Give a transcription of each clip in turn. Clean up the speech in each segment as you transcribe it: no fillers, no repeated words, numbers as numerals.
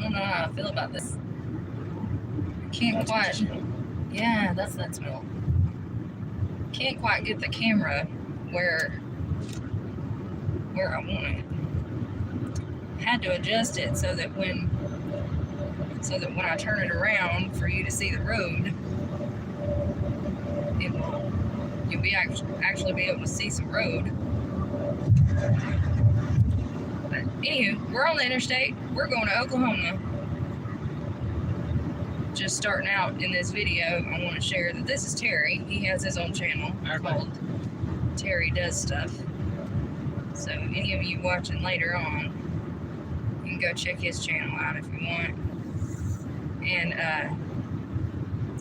don't know how I feel about this. Can't quite. Yeah, that's that smell. Can't quite get the camera where I want it. Had to adjust it so that when I turn it around for you to see the road, you'll be actually be able to see some road. But anywho, we're on the interstate. We're going to Oklahoma. Just starting out in this video, I want to share that this is Terry. He has his own channel called Terry Does Stuff. So any of you watching later on, you can go check his channel out if you want. And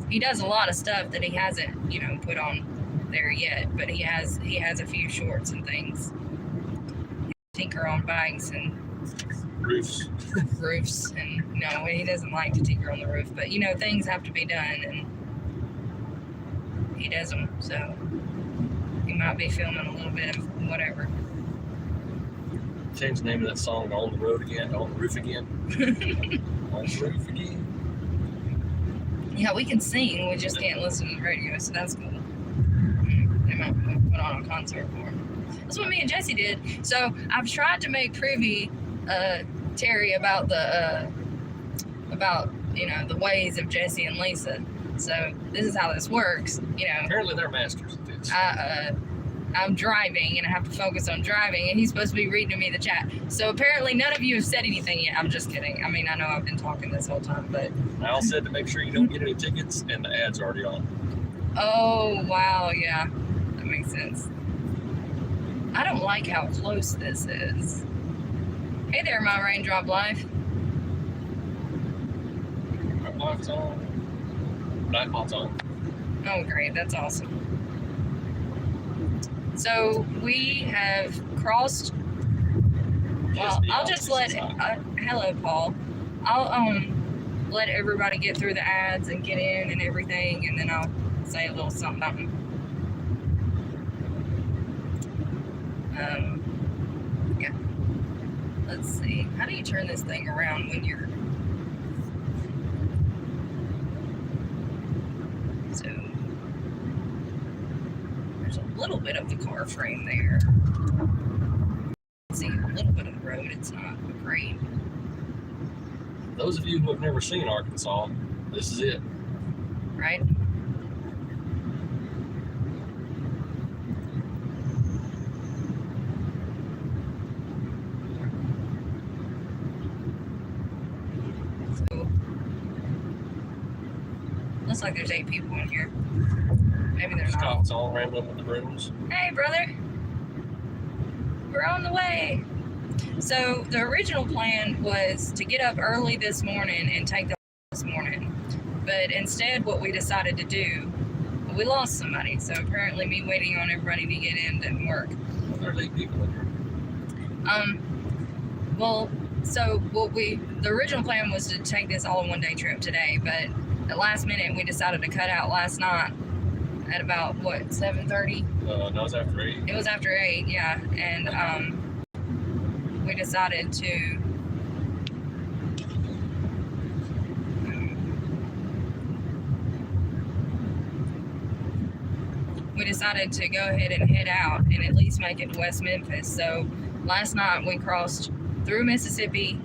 he does a lot of stuff that he hasn't, put on there yet. But he has a few shorts and things. Tinker on bikes and roofs, and no, he doesn't like to tinker on the roof. But things have to be done, and he does them. So he might be filming a little bit of whatever. Change the name of that song to On the Road Again, On the Roof Again. On the Roof Again. Yeah, we can sing, we just can't listen to the radio, so that's cool. They might put on a concert for him. That's what me and Jesse did. So I've tried to make privy Terry about the the ways of Jesse and Lisa. So this is how this works. Apparently they're masters at this. I'm driving and I have to focus on driving, and he's supposed to be reading to me the chat. So apparently none of you have said anything yet. I'm just kidding. I mean, I know I've been talking this whole time, but Al said to make sure you don't get any tickets, and the ad's already on. Oh wow, yeah, that makes sense. I don't like how close this is. Hey there, my raindrop life. Life's on. Nightbot's on. Oh great, that's awesome. So we have crossed. Well, I'll just let. Hello, Paul. I'll let everybody get through the ads and get in and everything, and then I'll say a little something. Yeah. Let's see. How do you turn this thing around when you're? So. There's a little bit of the car frame there. See a little bit of the road. It's not great. Those of you who have never seen Arkansas, this is it. Right? So, looks like there's 8 people in here. Maybe they're not. Scott's all rambling with the rooms. Hey, brother. We're on the way. So the original plan was to get up early this morning and take the this morning. But instead what we decided to do, we lost somebody. So apparently me waiting on everybody to get in didn't work. Well, there's 8 people in here. The original plan was to take this all in one day trip today, but at last minute we decided to cut out last night at about, 7:30? No, it was after 8. It was after 8, yeah. And we decided to go ahead and head out and at least make it to West Memphis. So last night we crossed through Mississippi,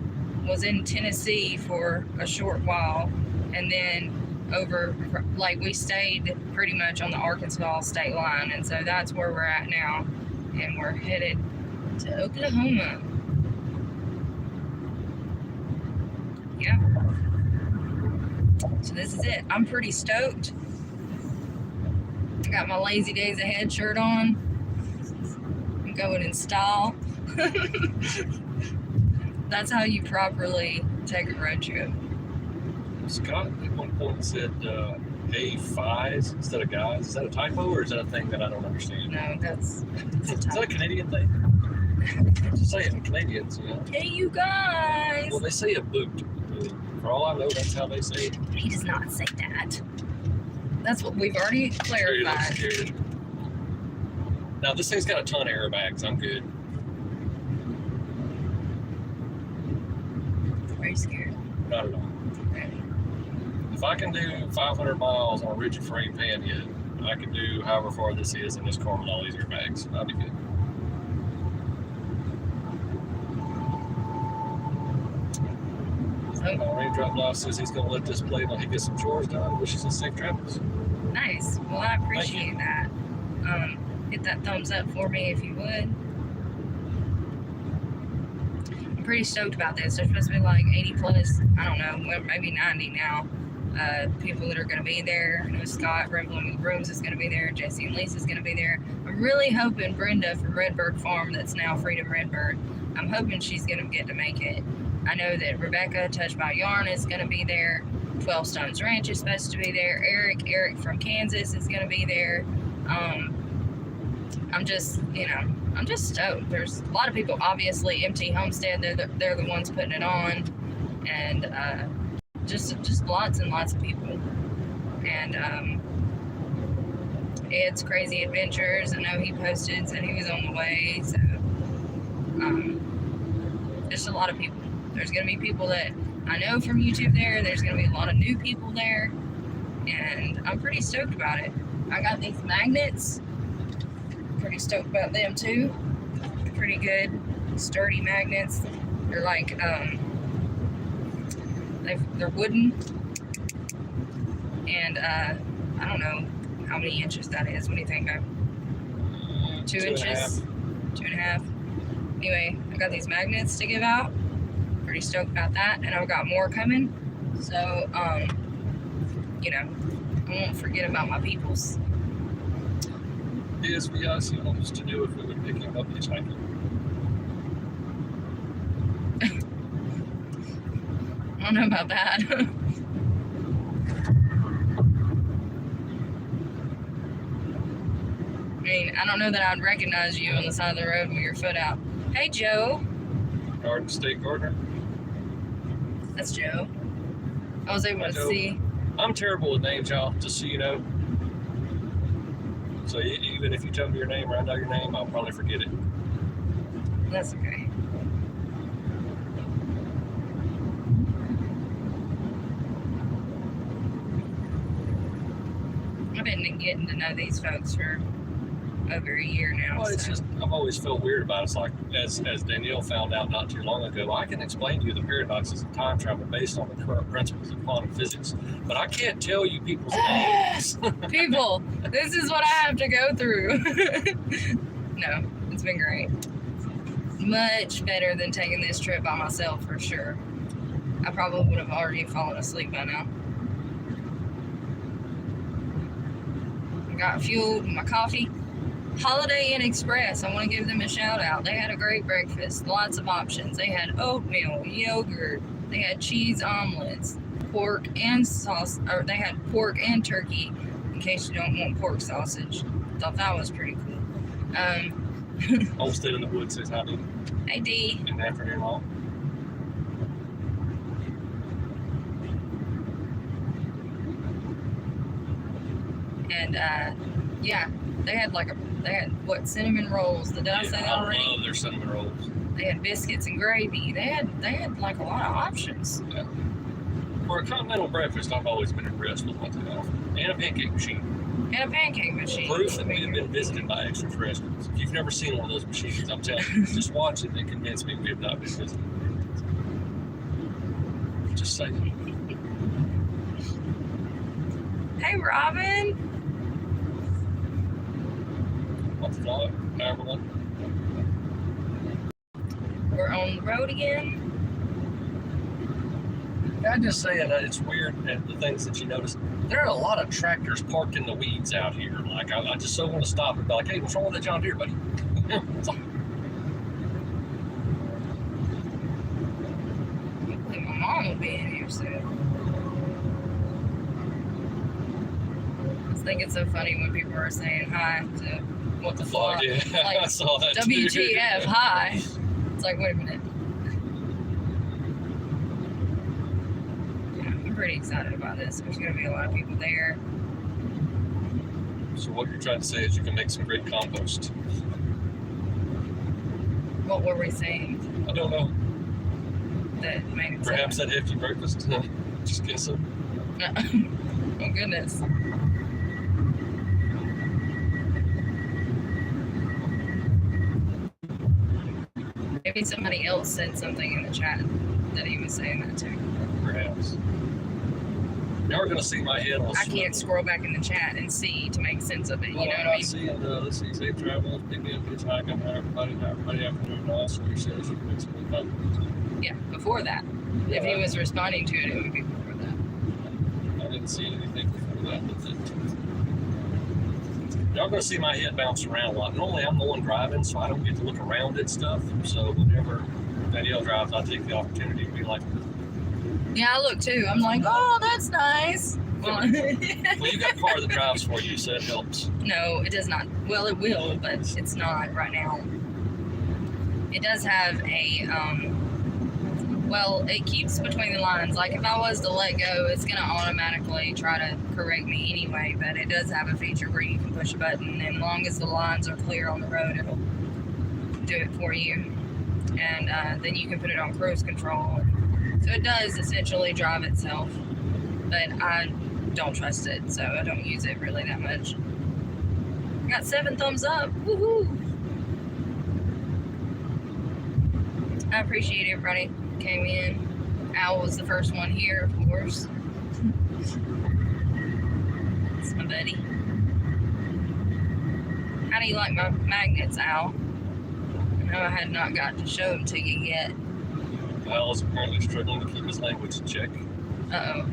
was in Tennessee for a short while, and then over, we stayed pretty much on the Arkansas state line, and so that's where we're at now, and we're headed to Oklahoma. Yeah. So this is it. I'm pretty stoked. I got my Lazy Days Ahead shirt on. I'm going in style. That's how you properly take a road trip. Scott at one point said A5s instead of guys. Is that a typo, or is that a thing that I don't understand? No, that's Is that a Canadian thing? Just say it in Canadians, Hey, you guys! Well, they say a boot. For all I know, that's how they say it. He does not say that. That's what we've already clarified. Scared. Now, this thing's got a ton of airbags. I'm good. Very scared. not at all. Okay. If I can do 500 miles on a rigid frame pan yet, I can do however far this is in this car with all these airbags. That'd be good. So Raindrop Life says he's going to let this play while he gets some chores done. Wishes us safe travels. nice. Well, I appreciate that. Hit that thumbs up for me if you would. I'm pretty stoked about this. There's supposed to be like 80 plus, I don't know, maybe 90 now. People that are going to be there. I know Scott Rambling with Brooms is going to be there. Jesse and Lisa's going to be there. I'm really hoping Brenda from Redbird Farm, that's now Freedom Redbird, I'm hoping she's going to get to make it. I know that Rebecca, Touched by Yarn, is going to be there. 12 Stones Ranch is supposed to be there. Eric from Kansas is going to be there. I'm just stoked. There's a lot of people, obviously. MT Homestead, they're the ones putting it on. And just lots and lots of people. And Ed's Crazy Adventures, I know he posted, said he was on the way. So just a lot of people. There's going to be people that I know from YouTube there. There's going to be a lot of new people there. And I'm pretty stoked about it. I got these magnets. Pretty stoked about them too. Pretty good, sturdy magnets. They're like, they're wooden. And I don't know how many inches that is. What do you think, babe? 2 inches? 2.5. Anyway, I got these magnets to give out. Pretty stoked about that, and I've got more coming. So, I won't forget about my peoples. Yes, we asked him what to do if we would pick him up hitchhiking. I don't know about that. I mean, I don't know that I'd recognize you on the side of the road with your foot out. Hey, Joe. Garden State Gardener. That's Joe. I was able to see. I'm terrible with names, y'all, just so you know. So even if you tell me your name or I know your name, I'll probably forget it. That's okay. I've been getting to know these folks for over a year now. Well, it's just, I've always felt weird about it. It's like, as Danielle found out not too long ago, I can explain to you the paradoxes of time travel based on the current principles of quantum physics, but I can't tell you people's names. People, this is what I have to go through. No, it's been great. Much better than taking this trip by myself for sure. I probably would have already fallen asleep by now. I got fuel, my coffee. Holiday Inn Express, I want to give them a shout out. They had a great breakfast, lots of options. They had oatmeal, yogurt, they had cheese omelets, pork and sauce, or they had pork and turkey in case you don't want pork sausage. Thought that was pretty cool. Homestead in the Woods says hi, dude. Hey D. In the afternoon all. And yeah, they had what, cinnamon rolls? Did I say that already? I love their cinnamon rolls. They had biscuits and gravy. They had like a lot of options. Yeah. For a continental breakfast, I've always been impressed with what they offer. And a pancake machine. And a pancake machine. Proof that we have been visited by extraterrestrials. If you've never seen one of those machines, I'm telling you, just watch it and convince me we have not been visited. Just saying. Hey Robin. What's the vlog? However one. We're on the road again. I'm just saying that it's weird and the things that you notice. There are a lot of tractors parked in the weeds out here. Like, I just so want to stop and be like, hey, what's wrong with that John Deere, buddy? Hopefully my mom will be in here soon. I just think it's so funny when people are saying hi to what the fuck. Yeah, Like, I saw that too. WTF, hi. It's like, wait a minute. I'm pretty excited about this. There's going to be a lot of people there. So what you're trying to say is you can make some great compost. What were we saying? I don't know. that made it Perhaps that hefty breakfast. Just get some. Oh goodness. Maybe somebody else said something in the chat that he was saying that too. Perhaps. Y'all are gonna see my head on. I can't scroll back in the chat and see to make sense of it. You know what I mean? Seeing, let's see, safe travels, pick me up, hitchhiking, everybody afternoon. Also, you said you make some good. Yeah, before that. If he was responding to it, it would be before that. I didn't see anything before that. Y'all gonna see my head bounce around a lot. Normally, I'm the one driving, so I don't get to look around at stuff. So whenever Danielle drives, I take the opportunity to be like, Yeah, I look too. I'm like, oh, that's nice. well, you got a car that drives for you, so it helps. No, it does not. Well, it will, but it's not right now. It does have a, well, it keeps between the lines. Like if I was to let go, it's going to automatically try to correct me anyway, but it does have a feature where you can push a button, and as long as the lines are clear on the road, it'll do it for you. And then you can put it on cruise control. So it does essentially drive itself, but I don't trust it, so I don't use it really that much. I got 7 thumbs up. Woohoo! I appreciate everybody who came in. Al was the first one here, of course. It's my buddy. How do you like my magnets, Al? I know I had not got to show them to you yet. Al is apparently struggling to keep his language in check. Uh-oh.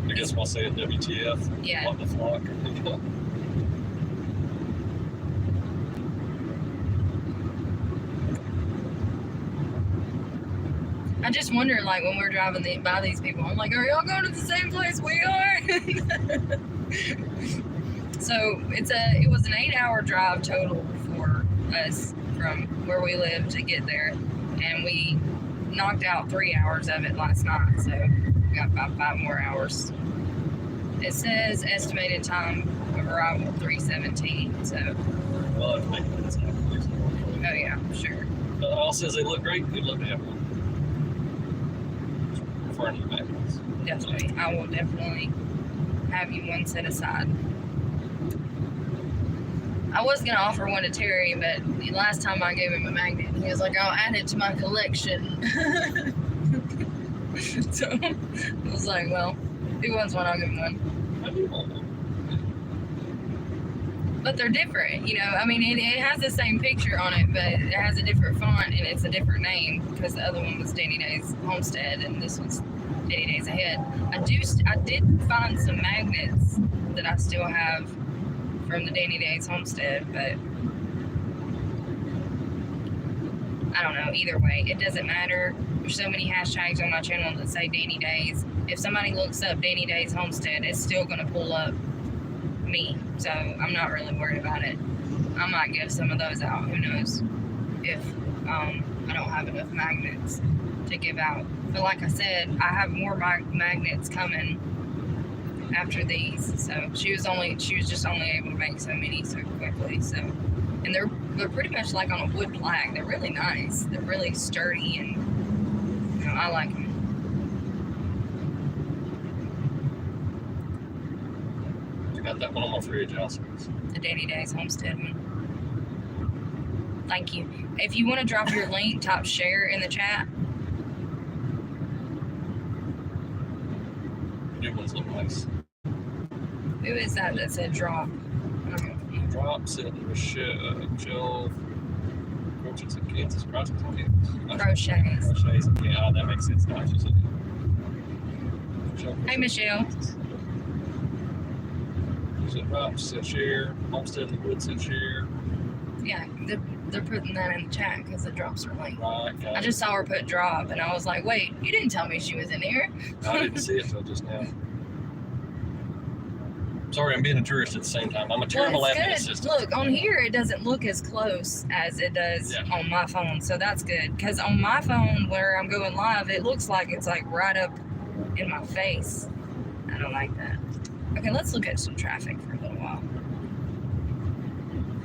I guess I'll say it WTF. Yeah. What the flock. I just wonder, like, when we're driving by these people, I'm like, are y'all going to the same place we are? So it was an 8-hour drive total for us from where we live to get there, and we knocked out 3 hours of it last night, so we got about 5 more hours. It says estimated time of arrival 3:17, so. Well, I'd make that sound. Oh yeah, sure. Al says they look great. We'd love to have one. For any magnets. Definitely. I will definitely have you one set aside. I was going to offer one to Terry, but the last time I gave him a magnet, he was like, I'll add it to my collection. So I was like, well, if he wants one, I'll give him one. I do want one. But they're different, you know. I mean, it has the same picture on it, but it has a different font and it's a different name because the other one was Danny Days Homestead and this one's Danny Days Ahead. I did find some magnets that I still have from the Danny Days Homestead, but I don't know. Either way, it doesn't matter. There's so many hashtags on my channel that say Danny Days. If somebody looks up Danny Days Homestead, it's still going to pull up me, so I'm not really worried about it. I might give some of those out, who knows, if I don't have enough magnets to give out. But like I said, I have more magnets coming after these, so she was just only able to make so many so quickly. So, and they're pretty much like on a wood plaque. They're really nice. They're really sturdy, and you know, I like them. Got that one on my fridge also. The Danny Days Homestead one. Thank you. If you want to drop your link, top share in the chat. New ones look nice. Who is that said drop? Drop said Michelle Crochets in Kansas. Crochets in Kansas. Crochets. Crochets in Kansas. Oh, that makes sense now. She said. Hey, Michelle. Drop said share. Homestead in the Woods said share. Yeah, they're putting that in the chat because the drops are linked. Right, I just saw her put drop, and I was like, wait, you didn't tell me she was in here. I didn't see it till just now. Sorry, I'm being a tourist at the same time. I'm a terrible admin assistant. Look, on here, it doesn't look as close as it does on my phone, so that's good. Because on my phone, where I'm going live, it looks like it's like right up in my face. I don't like that. Okay, let's look at some traffic for a little while.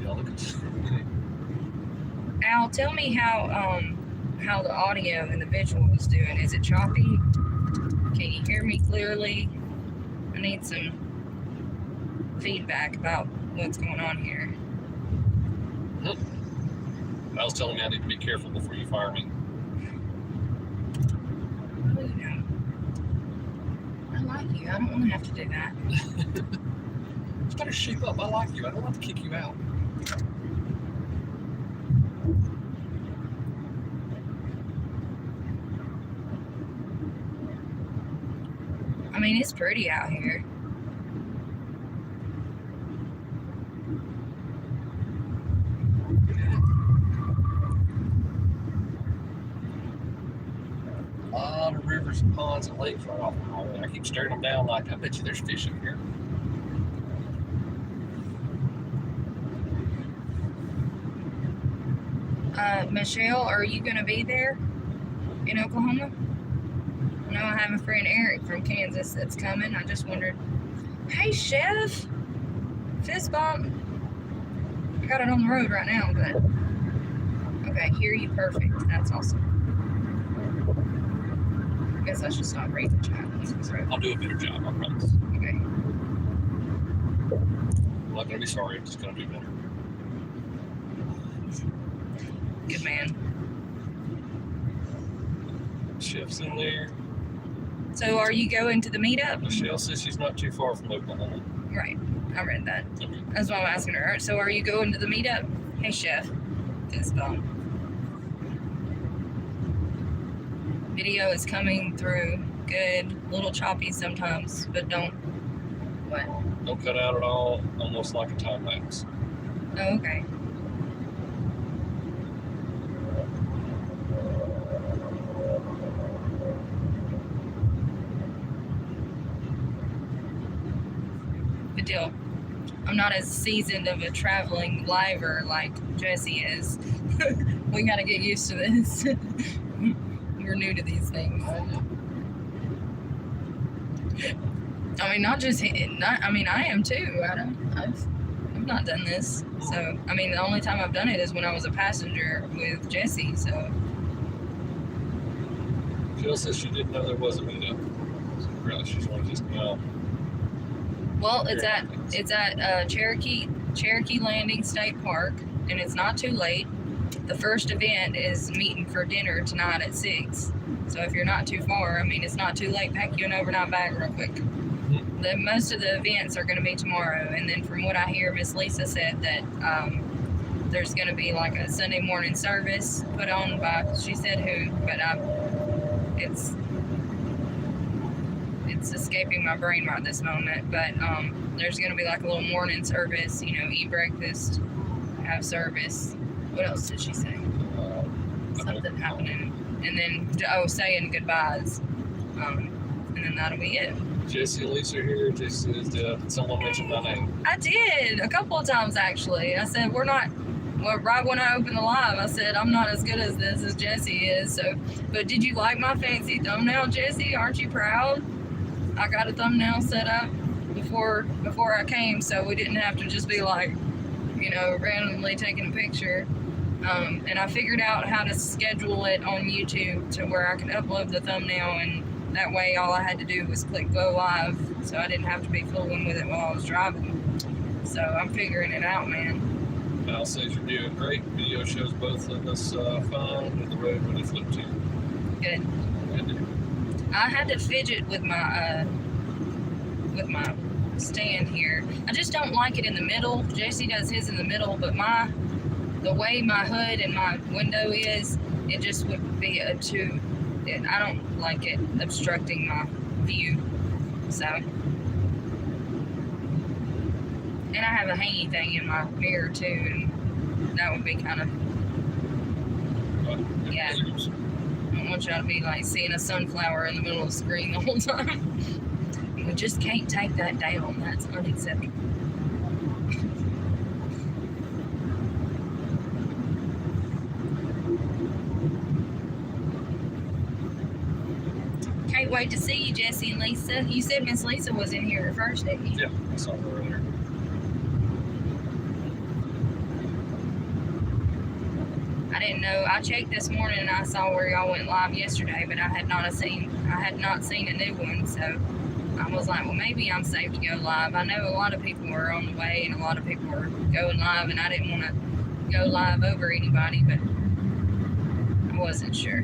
Yeah, look at Al, tell me how how the audio and the visual is doing. Is it choppy? Can you hear me clearly? I need some feedback about what's going on here. I was telling you I need to be careful before you fire me. Oh, no. I like you. I don't want to have to do that. You better shape up. I like you. I don't want to kick you out. I mean, it's pretty out here. A lot of rivers and ponds and lakes right off the highway. I keep staring them down like, I bet you there's fish in here. Michelle, are you going to be there in Oklahoma? I know I have a friend Eric from Kansas that's coming. I just wondered. Hey, Chef! Fist bump. I got it on the road right now, but. Okay, hear you perfect. That's awesome. I guess I should stop reading the chat. I'll do a better job, I promise. Okay. I'm not going to be sorry. I'm just going to do better. Good man. Chef's in there. So, are you going to the meetup? Michelle says she's not too far from Oklahoma. Right. I read that. Okay. That's why I'm asking her. So, are you going to the meetup? Hey, Chef. Fist bump. Video is coming through good, a little choppy sometimes, but don't. What? Don't cut out at all, almost like a time lapse. Oh, okay. Good deal. I'm not as seasoned of a traveling liver like Jesse is. We gotta get used to this. We're new to these things. I mean, not just not. I mean, I am too. I've not done this. So, I mean, the only time I've done it is when I was a passenger with Jesse. So, Jill says she didn't know there was a meetup. So really, she's only just now. well, it's at Cherokee Landing State Park, and it's not too late. The first event is meeting for dinner tonight at 6. So if you're not too far, I mean, it's not too late. Pack you an overnight bag real quick. Most of the events are going to be tomorrow, and then from what I hear, Miss Lisa said that there's going to be like a Sunday morning service put on by, she said who, but it's escaping my brain right this moment. But there's going to be like a little morning service, you know, eat breakfast, have service. What else did she say? Something happening, and then saying goodbyes, and then that'll be it. Jesse and Lisa are here. Jesse says, did someone mention my name? I did a couple of times actually. I said we're not. Well, right when I opened the live, I said I'm not as good as this as Jesse is. So, but did you like my fancy thumbnail, Jesse? Aren't you proud? I got a thumbnail set up before I came, so we didn't have to just be like, you know, randomly taking a picture. And I figured out how to schedule it on YouTube to where I could upload the thumbnail, and that way all I had to do was click go live, so I didn't have to be fooling with it while I was driving. So I'm figuring it out, man. Val says you're doing great. Video shows both of us fine with the road when you flip to. Good. Good. I had to fidget with my stand here. I just don't like it in the middle. JC does his in the middle, but the way my hood and my window is, it just would be I don't like it obstructing my view. So, and I have a hangy thing in my mirror too, and that would be kind of, yeah. I don't want y'all to be like seeing a sunflower in the middle of the screen the whole time. We just can't take that down. That's unacceptable. Can't wait to see you, Jesse and Lisa. You said Miss Lisa was in here first, didn't you? Yeah, I saw her earlier. I didn't know. I checked this morning and I saw where y'all went live yesterday, but I had not seen a new one. So I was like, well, maybe I'm safe to go live. I know a lot of people are on the way and a lot of people are going live, and I didn't want to go live over anybody, but I wasn't sure.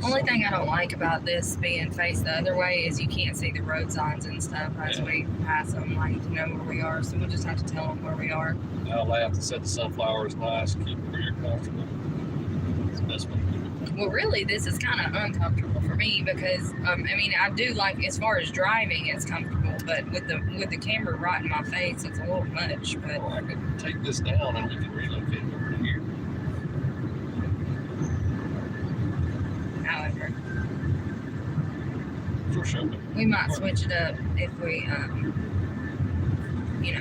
Only thing I don't like about this being faced the other way is you can't see the road signs and stuff as we pass them, like to know where we are. So we'll just have to tell them where we are. I'll have to set the sunflowers nice, keep it where you're comfortable. It's the best way to do it. Well, really, this is kind of uncomfortable for me because I mean, I do like as far as driving, it's comfortable, but with the camera right in my face, it's a little much. But Well, I could take this down and we can relocate it over to here. however, For sure. we might switch it up if we,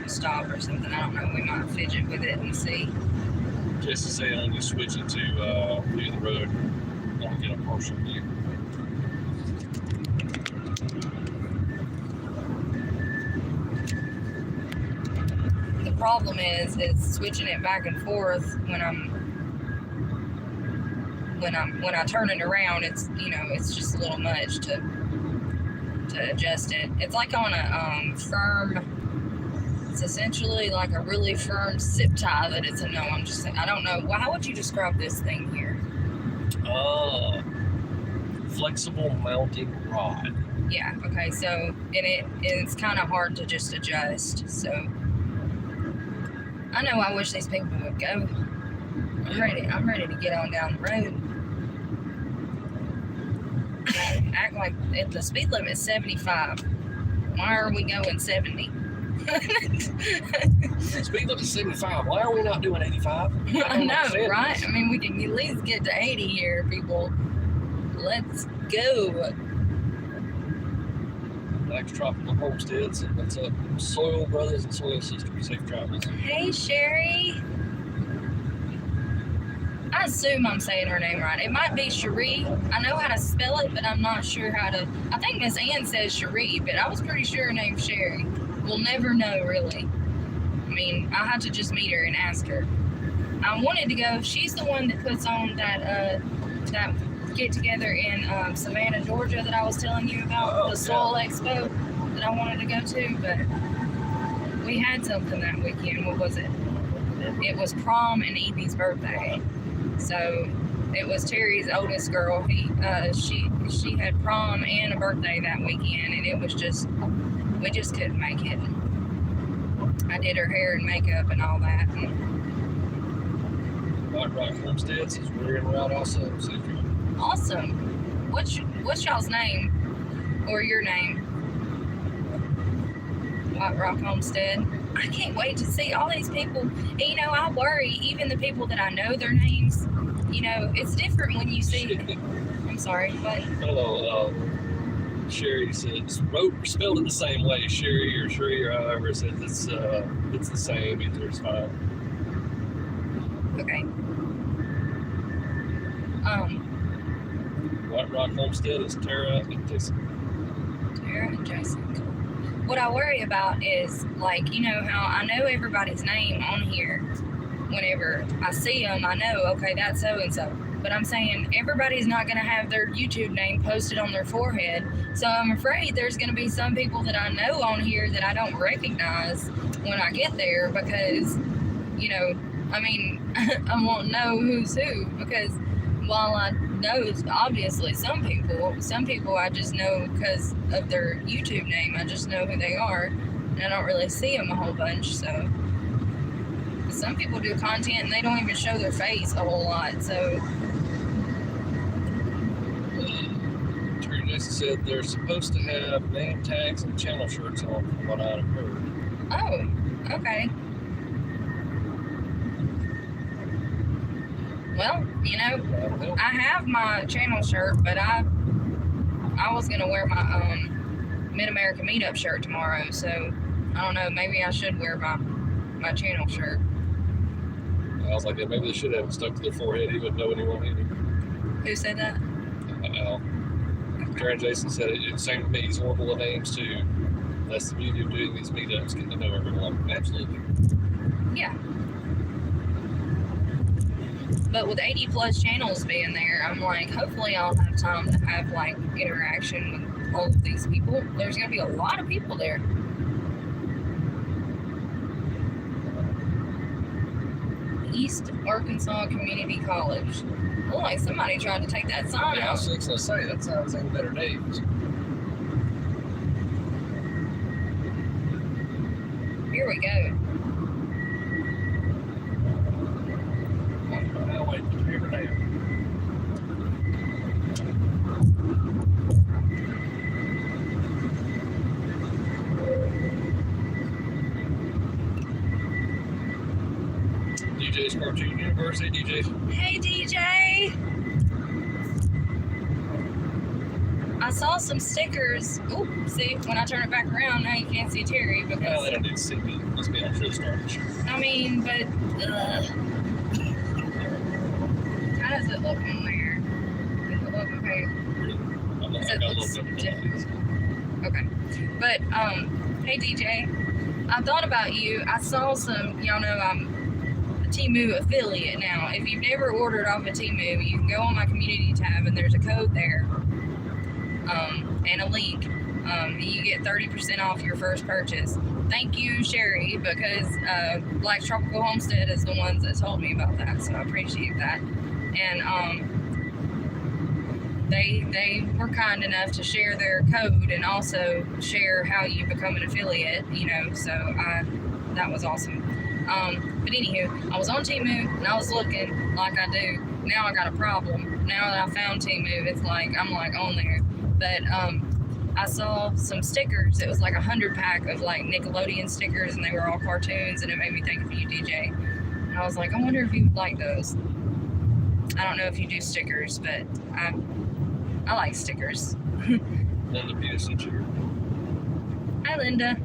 stop or something. I don't know. We might fidget with it and see. Just to say, when you switch it to view the road, I'll get a partial view. The problem is switching it back and forth when I turn it around. It's it's just a little much to adjust it. It's like on a firm. It's essentially like a really firm zip tie that it's a no. I'm just saying. I don't know. How would you describe this thing here? Flexible mounting rod. Yeah. Okay. So it's kind of hard to just adjust. So I know. I wish these people would go. I'm ready to get on down the road. Act like if the speed limit is 75. Why are we going 70? Speed limit is 75. Why are we not doing 85? I know, understand right? this. I mean, we can at least get to 80 here, people. Let's go. Back to Tropical Homesteads. And what's up, soil brothers and soil sisters? Safe travels. Hey, Sherry. I assume I'm saying her name right. It might be Cherie. I know how to spell it, but I'm not sure how to. I think Miss Ann says Cherie, but I was pretty sure her name's Sherry. We'll never know, really. I mean, I had to just meet her and ask her. I wanted to go. She's the one that puts on that get together in Savannah, Georgia that I was telling you about, the Soil Expo that I wanted to go to, but we had something that weekend. What was it? It was prom and Evie's birthday. So it was Terry's oldest girl. She had prom and a birthday that weekend, and it was just, we just couldn't make it. I did her hair and makeup and all that. White Rock Homesteads is we're en route also. Safe travels. Awesome. What's y'all's name or your name? White Rock Homestead. I can't wait to see all these people. And, I worry, even the people that I know their names, it's different when you see. I'm sorry, but. Hello, Sherry says, spelled it the same way, Sherry or however, says it's the same, either it's fine. Okay. White Rock Homestead is Tara and Jason. Tara and Jason. What I worry about is, like, how I know everybody's name on here. Whenever I see them, I know, okay, that's so-and-so. But I'm saying everybody's not going to have their YouTube name posted on their forehead. So I'm afraid there's going to be some people that I know on here that I don't recognize when I get there because, I won't know who's who. Because while I know, obviously, some people I just know because of their YouTube name. I just know who they are. And I don't really see them a whole bunch, so. Some people do content and they don't even show their face a whole lot, so. Terry Jason said they're supposed to have name tags and channel shirts on, from what I've heard. Oh, okay. Well, I have my channel shirt, but I was gonna wear my Mid-America Meetup shirt tomorrow, so I don't know, maybe I should wear my channel shirt. I was like, yeah, maybe they should have it stuck to their forehead. He wouldn't know anyone either. Who said that? Karen Jason said it. Same with me. He's horrible with names too. That's the beauty of doing these meetups, getting to know everyone. Absolutely. Yeah. But with 80 plus channels being there, I'm like, hopefully I'll have time to have like interaction with all of these people. There's gonna be a lot of people there. East Arkansas Community College. Oh, like somebody tried to take that sign Yeah, I out. was just gonna say that sounds like better names. Here we go. I'll wait to hear it now. DJ's Cartoon University, DJ. Hey DJ! I saw some stickers. Oop, see, when I turn it back around, now you can't see Terry Well, because, they don't need to see me. Must be on True Star. I mean, but, how does it look on there? Does it look okay? Does it look different? Okay. But, hey DJ, I thought about you. I saw some, y'all know I'm a Temu affiliate now. If you've never ordered off of Temu, you can go on my community tab and there's a code there. And a link. You get 30% off your first purchase. Thank you, Sherry, because Black Tropical Homestead is the ones that told me about that, so I appreciate that. And they were kind enough to share their code and also share how you become an affiliate, you know, so that was awesome. But anywho, I was on Temu and I was looking like I do. Now I got a problem. Now that I found Temu, it's like I'm like on there. But I saw some stickers. It was like 100 pack of like Nickelodeon stickers, and they were all cartoons, and it made me think of you, DJ. And I was like, I wonder if you would like those. I don't know if you do stickers, but I like stickers. Linda Peterson, cheer. Hi, Linda.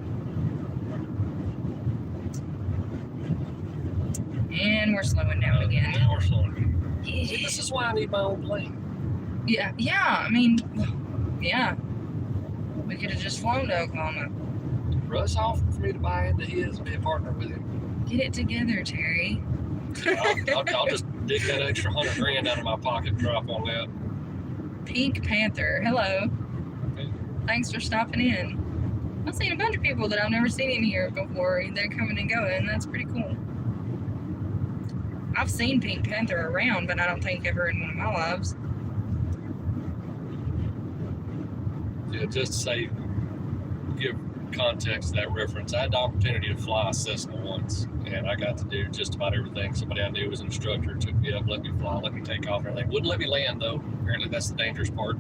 And we're slowing down again. Now we're slowing down. See, this is why I need my own plane. Yeah. I mean, yeah. We could have just flown to Oklahoma. Russ offered for me to buy into his and be a partner with him. Get it together, Terry. I'll just dig that extra $100,000 out of my pocket and drop on that. Pink Panther. Hello. Okay. Thanks for stopping in. I've seen a bunch of people that I've never seen in here before. They're coming and going. That's pretty cool. I've seen Pink Panther around, but I don't think ever in one of my lives. Yeah, just to say, give context to that reference. I had the opportunity to fly a Cessna once, and I got to do just about everything. Somebody I knew was an instructor, took me up, let me fly, let me take off and everything. Wouldn't let me land though. Apparently that's the dangerous part.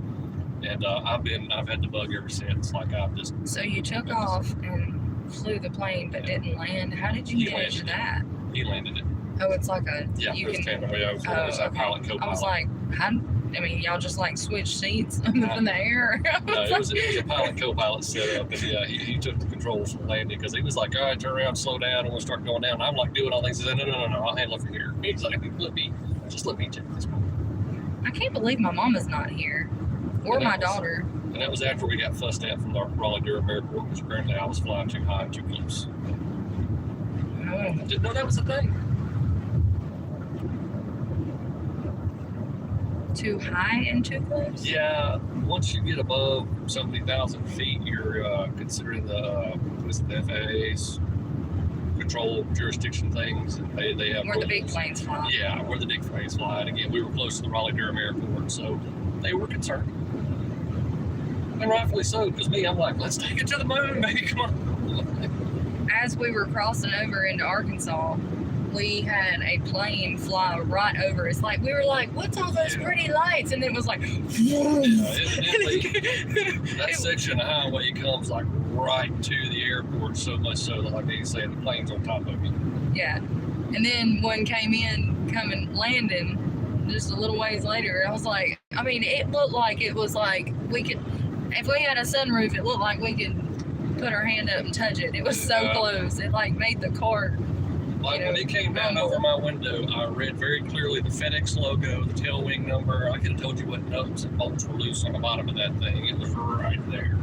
And I've had the bug ever since. Like I've just. So you took off and flew the plane, but didn't land. How did you manage that? He landed it. Oh, it's like a Yeah, you it can. was a Okay. pilot, co-pilot. I was like, I mean, y'all just like switch seats up in the air. No, it was a pilot co-pilot setup, and yeah, he took the controls from landing because he was like, all right, turn around, slow down, and we'll start going down. And I'm like doing all things. He said, no, I'll handle it from here. He's like, just let me take this one. I can't believe my mama's not here, or And my that was- daughter. And that was after we got fussed at from the Raleigh-Durham airport because apparently I was flying too high and too close. Oh. I didn't know that was a thing. Too high and too close? Yeah, once you get above so many thousand feet, you're considering the FAA's control jurisdiction things, and they have Where the big rules. planes fly. Yeah, where the big planes fly. And again, we were close to the Raleigh-Durham airport, so they were concerned. And rightfully so, because I'm like, let's take it to the moon, baby, come on. As we were crossing over into Arkansas, we had a plane fly right over us. Like, we were like, what's all those Yeah. pretty lights? And it was like, Yeah, evidently, that section of highway comes like right to the airport, so much so that, like they say, the plane's on top of you. yeah. And then one came in, coming, landing just a little ways later. I was like, I mean, it looked like it was like we could, if we had a sunroof, it looked like we could put our hand up and touch it. It was so Yeah. close. It like made the car. A Like when it came down over my window, I read very clearly the FedEx logo, the tail wing number. I could have told you what nuts and bolts were loose on the bottom of that thing. It was right there.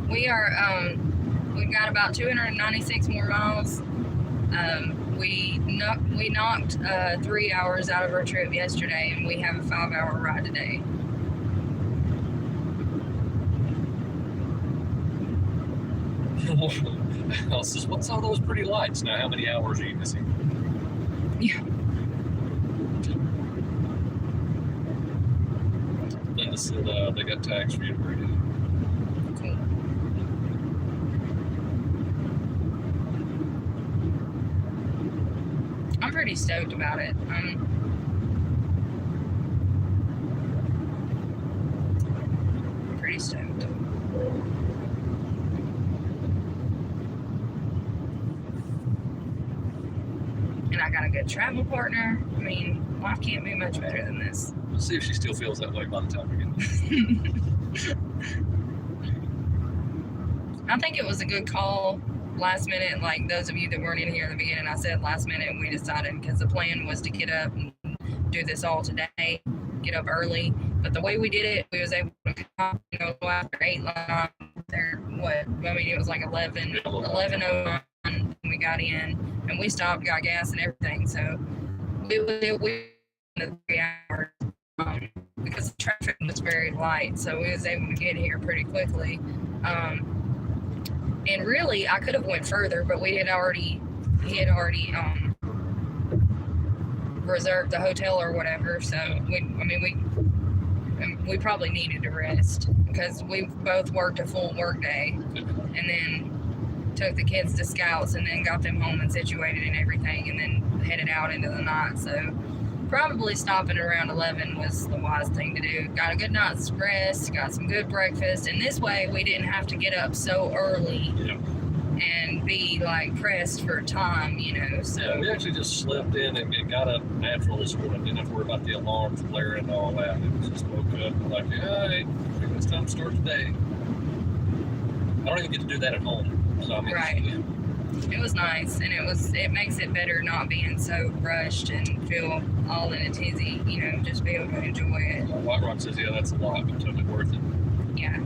We are, we've got about 296 more miles. We knocked 3 hours out of our trip yesterday, and we have a 5-hour ride today. Al says, "What's all those pretty lights?" Now, how many hours are you missing? Yeah. Linda said they got tags for you to bring in. Cool. I'm pretty stoked about it. I'm pretty stoked. And I got a good travel partner. I mean, life can't be much better than this. We'll see if she still feels that way by the time we get there. I think it was a good call last minute. Like those of you that weren't in here at the beginning, I said last minute, and we decided because the plan was to get up and do this all today, get up early. But the way we did it, we was able to come, go after 8 line there. What? I mean, it was like 11:01 when we got in, and we stopped, got gas and everything. So we the 3 hours because the traffic was very light, so we was able to get here pretty quickly. And really, I could have went further, but he had already reserved the hotel or whatever. So we probably needed to rest because we both worked a full work day, and then took the kids to Scouts, and then got them home and situated and everything, and then headed out into the night. So probably stopping around 11 was the wise thing to do. Got a good night's rest, got some good breakfast, and this way we didn't have to get up so early and be like pressed for time, you know. So yeah, we actually just slept in and got up natural this morning. Didn't have to worry about the alarms blaring and all that. It was just woke up and like, hey, it's time to start today. I don't even get to do that at home. So I mean, right. It was nice, and it makes it better not being so rushed and feel all in a tizzy, you know, just be able to enjoy it. White Rock says, yeah, that's a lot, but totally worth it. Yeah.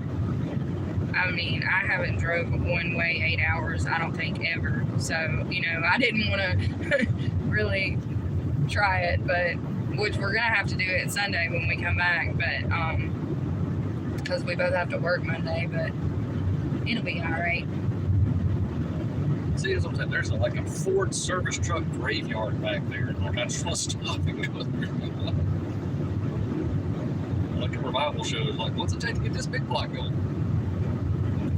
I mean, I haven't drove one way 8 hours, I don't think, ever. So, you know, I didn't want to really try it, but which we're going to have to do it Sunday when we come back, but because we both have to work Monday, but it'll be all right. See, as I'm saying, there's like a Ford service truck graveyard back there. Like, I just want to stop and go there. Like a revival show is like, what's it take to get this big block going?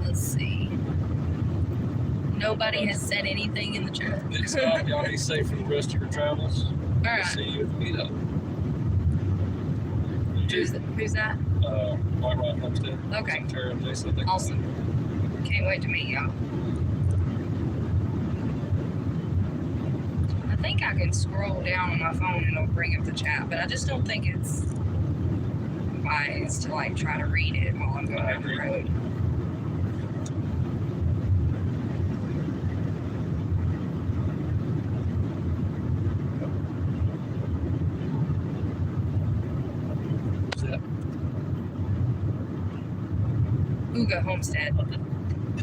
Let's see. Nobody has said anything in the chat. Good stuff. Y'all be safe for the rest of your travels. All right. See you at the meetup. Who's that? White Rock Homestead. Okay. Tara and Jason, I think. Awesome. Can't wait to meet y'all. I think I can scroll down on my phone and it'll bring up the chat, but I just don't think it's wise to like try to read it while I'm going down the road. Who's that? Uga Homestead.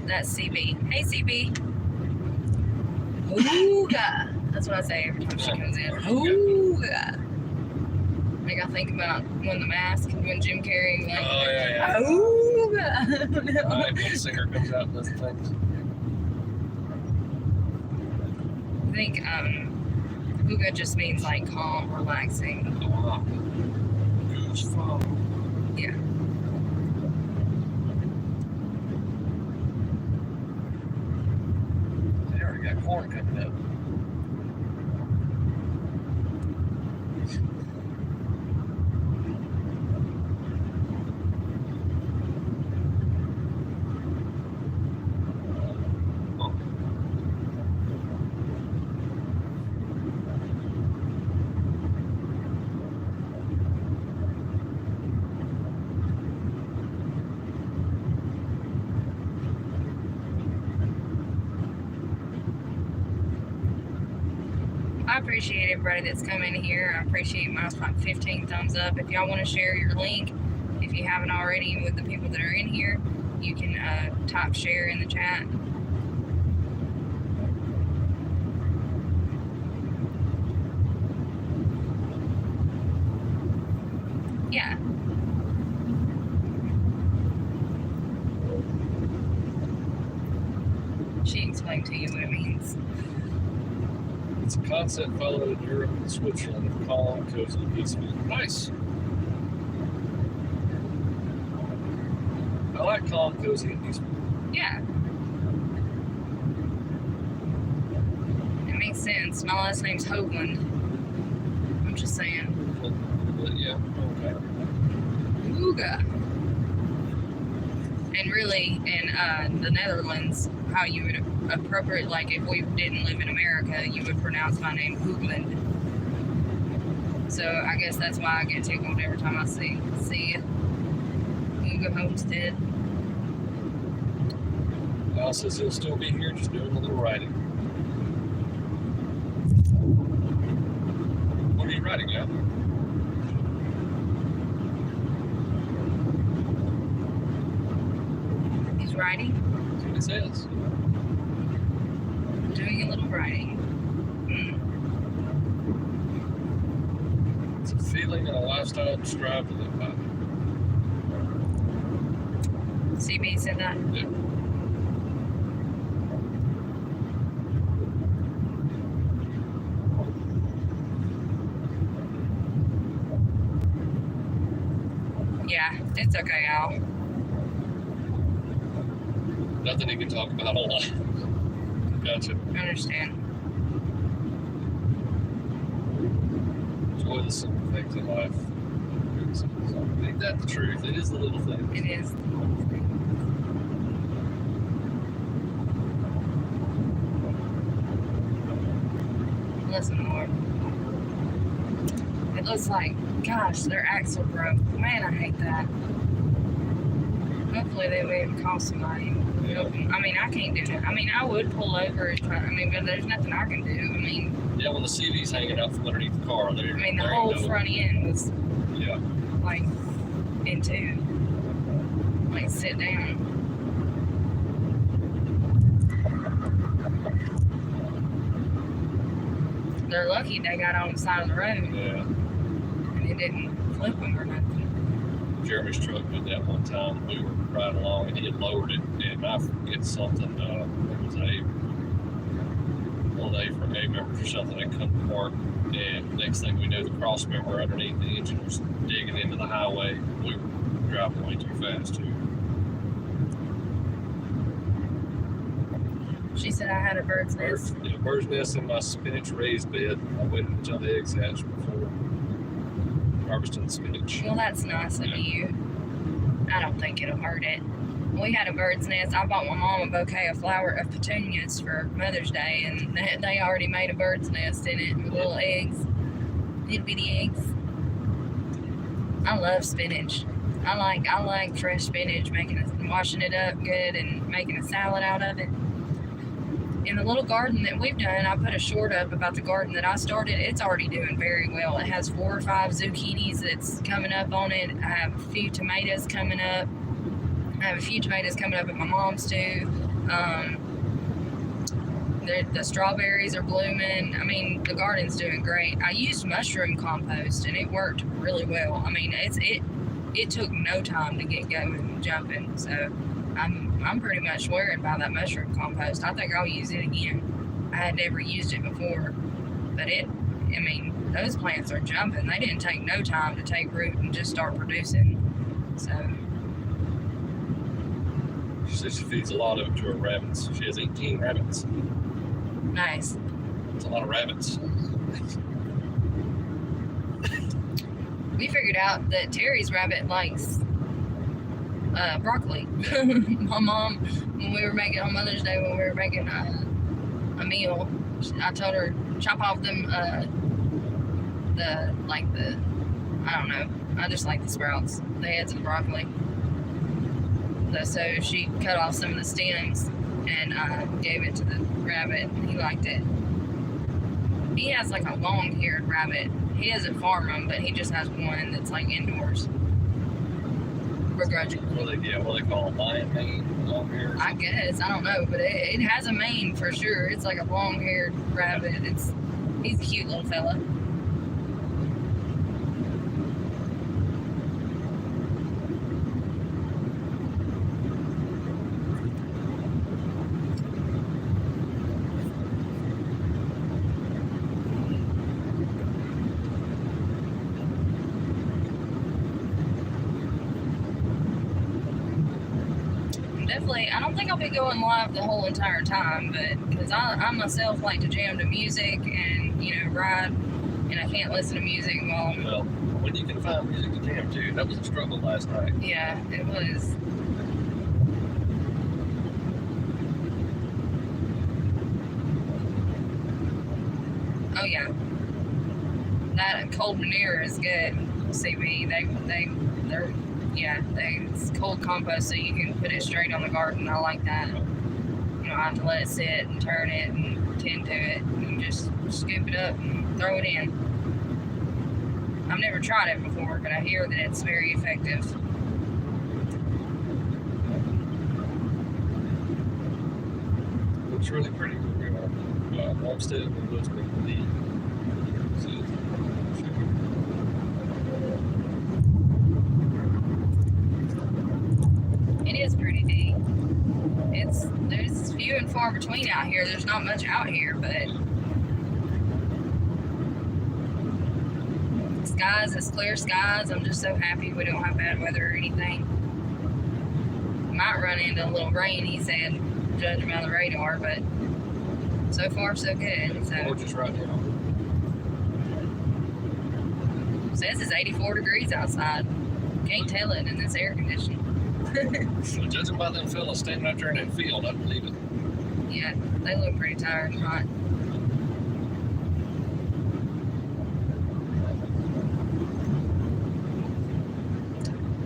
That's CB. Hey CB. Ooga. That's what I say every time she comes in. Ooga. Like I think about when The Mask, when Jim Carrey, like, Oh, yeah. Ooga. Right, when the singer comes out and does things. I think Ooga just means like calm, relaxing. Oh, wow. Goose farm. Yeah. They already got corn coming up. I appreciate everybody that's coming here. I appreciate my 15 thumbs up. If y'all want to share your link, if you haven't already, with the people that are in here, you can type share in the chat. Yeah. She explained to you what it means. It's a concept followed in Europe and Switzerland of calm, cozy, peaceful. Nice. I like calm, cozy, and peaceful. Yeah. It makes sense. My last name's Hoagland. I'm just saying. But yeah, okay. Ooga. And really, in the Netherlands, how you would appropriate, like if we didn't live in America, you would pronounce my name Hoagland. So I guess that's why I get tickled every time I see it. Hugo Homestead. Al says he'll still be here, just doing a little writing. What are you writing, Al? He's writing? That's what it says. Doing a little writing. It's a feeling and a lifestyle to strive to live by. CB said that? Yeah. Yeah, it's okay, Al. Nothing he can talk about a whole lot. Gotcha. I understand. Enjoy the simple things in life. Ain't that the truth? It is the little things. It is. Listen, Lord. It looks like, gosh, their axle broke. Man, I hate that. Hopefully they won't cost somebody. Yeah. I mean, I can't do it. I mean, I would pull over and try. I mean, but there's nothing I can do. I mean, Yeah, when the CV's hanging out from underneath the car, there. I mean, the there whole ain't no- front end was Yeah. like in two. Like sit down. They're lucky they got on the side of the road Yeah. and it didn't flip them or nothing. Jeremy's truck did that one time. We were riding along and he had lowered it, and I forget something. It was one of the A members or something that come to work. And next thing we knew, the cross member underneath the engine was digging into the highway. We were driving way too fast too. She said I had a bird's nest. Bird's nest in my spinach raised bed. I waited until the eggs hatched before harvesting the spinach. Well, that's nice of you. I don't think it'll hurt it. We had a bird's nest. I bought my mom a bouquet of petunias for Mother's Day, and they already made a bird's nest in it with little eggs, little bitty eggs. I love spinach. I like fresh spinach, washing it up good and making a salad out of it. In the little garden that we've done, I put a short up about the garden that I started. It's already doing very well. It has 4 or 5 zucchinis that's coming up on it. I have a few tomatoes coming up. at my mom's too. The strawberries are blooming. I mean, the garden's doing great. I used mushroom compost and it worked really well. I mean, it took no time to get going and jumping. So I'm pretty much swearing by that mushroom compost. I think I'll use it again. I had never used it before, but those plants are jumping. They didn't take no time to take root and just start producing. So She says she feeds a lot of it to her rabbits. She has 18 rabbits. nice. It's a lot of rabbits. We figured out that Terry's rabbit likes broccoli. My mom, when we were making on Mother's Day, when we were making a meal, I told her chop off them I don't know. I just like the sprouts, the heads of the broccoli. So she cut off some of the stems and gave it to the rabbit. He liked it. He has like a long-haired rabbit. He doesn't farm them, but he just has one that's like indoors. Begrudgingly. What they call a lion mane long hair. I guess, I don't know, but it has a mane for sure. It's like a long-haired rabbit. He's a cute little fella. Definitely, I don't think I'll be going live the whole entire time, but because I myself like to jam to music and ride, and I can't listen to music while I'm. Well, when you can find music to jam to, that was a struggle last night. Yeah, it was. Oh yeah, that cold manure is good. CB, it's cold compost, so you can put it straight on the garden. I like that. You don't have to let it sit and turn it and tend to it. You just scoop it up and throw it in. I've never tried it before, but I hear that it's very effective. It's really pretty. Homestead and what's going to be. It is pretty neat. There's few and far between out here. There's not much out here, but skies, it's clear skies. I'm just so happy we don't have bad weather or anything. Might run into a little rain, he said, judging by the radar, but so far so good. So Gorgeous right now. says it's 84 degrees outside. Can't tell it in this air conditioning. So judging by them fellas standing out there in that field, I believe it. Yeah, they look pretty tired and hot.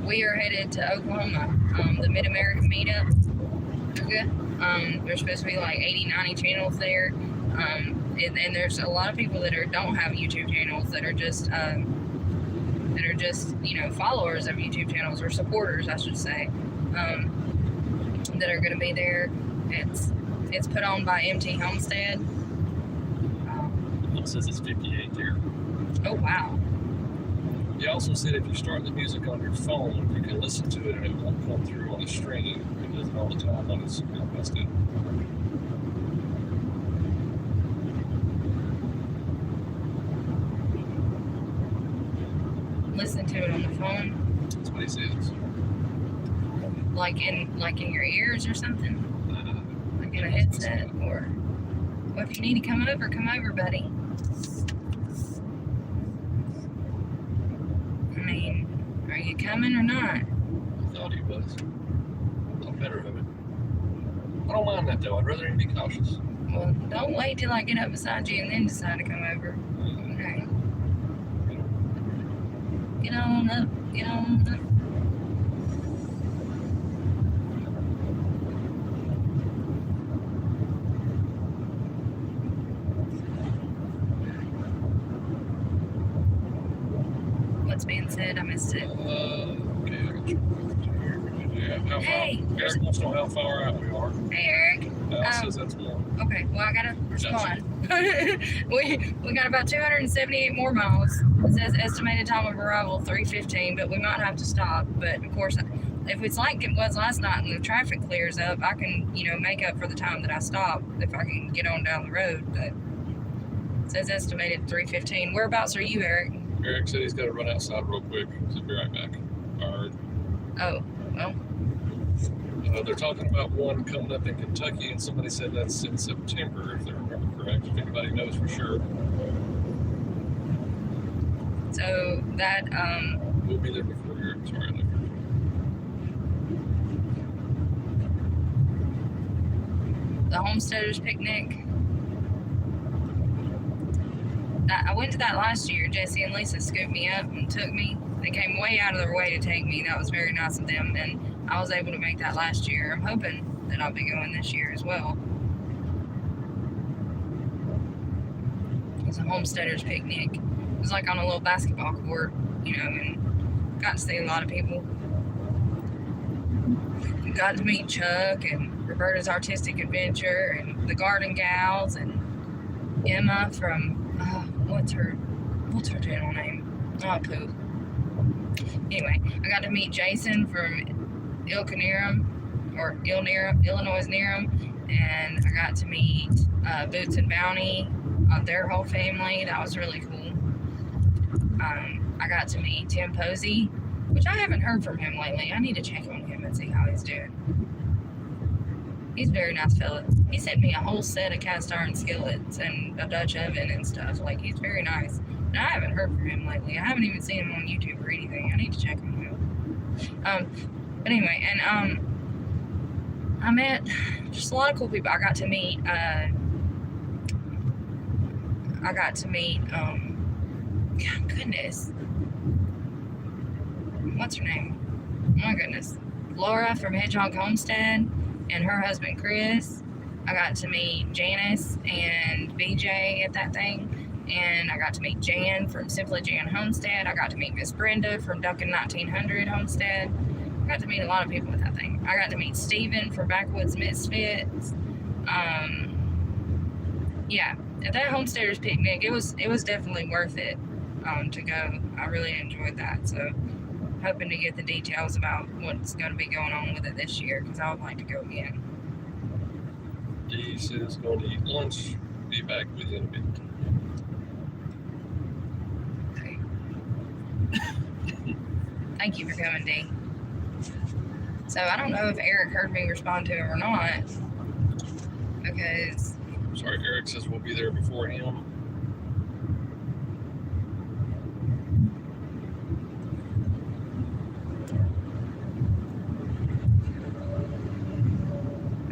We are headed to Oklahoma, the Mid-American Meetup. There's supposed to be like 80, 90 channels there. And there's a lot of people that don't have YouTube channels that are just followers of YouTube channels, or supporters, I should say, that are going to be there. It's put on by MT Homestead. It says it's 58 there. Oh wow! He also said if you start the music on your phone, you can listen to it and it won't come through on the stream. It does it all the time on his Homestead. Listen to it on the phone. That's what he says. Like in your ears or something? Like in a headset? Or well, if you need to come over, buddy. I mean, are you coming or not? I thought he was. I'm better of it. I don't mind that though. I'd rather him be cautious. Well, don't wait till I get up beside you and then decide to come over. Okay. Get on up. Get on up. What's being said? I missed it. Okay, I got you. Yeah, how far? Hey, Eric wants to know how far out we are. Hey, Eric. Says that's one. Okay, well, I gotta respond. we got about 278 more miles. It says estimated time of arrival 3:15, but we might have to stop. But of course, if it's like it was last night and the traffic clears up, I can, make up for the time that I stopped if I can get on down the road. But it says estimated 3:15. Whereabouts are you, Eric? Eric said he's got to run outside real quick. He'll be right back. All right. Oh, well. They're talking about one coming up in Kentucky, and somebody said that's in September, if they remember correct. If anybody knows for sure. So that, We'll be there before Eric. Sorry, I know. the Homesteaders Picnic. I went to that last year. Jesse and Lisa scooped me up and took me. They came way out of their way to take me. That was very nice of them, and I was able to make that last year. I'm hoping that I'll be going this year as well. was a homesteaders picnic. It was like on a little basketball court, you know, and got to see a lot of people. Got to meet Chuck and Roberta's Artistic Adventure and the Garden Gals and Emma from what's her channel name? Oh, poop. Anyway, I got to meet Jason from Illinois Nerum, and I got to meet Boots and Bounty, their whole family. That was really cool. I got to meet Tim Posey, which I haven't heard from him lately. I need to check on him and see how he's doing. He's a very nice fella. He sent me a whole set of cast iron skillets and a Dutch oven and stuff. Like, he's very nice. And I haven't heard from him lately. I haven't even seen him on YouTube or anything. I need to check on him. But anyway, and I met just a lot of cool people. I got to meet goodness. What's her name? Oh my goodness. Laura from Hedgehog Homestead and her husband Chris. I got to meet Janice and BJ at that thing. And I got to meet Jan from Simply Jan Homestead. I got to meet Miss Brenda from Duncan 1900 Homestead. I got to meet a lot of people at that thing. I got to meet Steven from Backwoods Misfits. Yeah, at that homesteaders picnic, it was definitely worth it to go. I really enjoyed that. So hoping to get the details about what's going to be going on with it this year, because I would like to go again. Dee says going to eat lunch. Be back with you in a bit. Okay. Thank you for coming, Dee. So I don't know if Eric heard me respond to him or not, because... Sorry, Eric says we'll be there before him.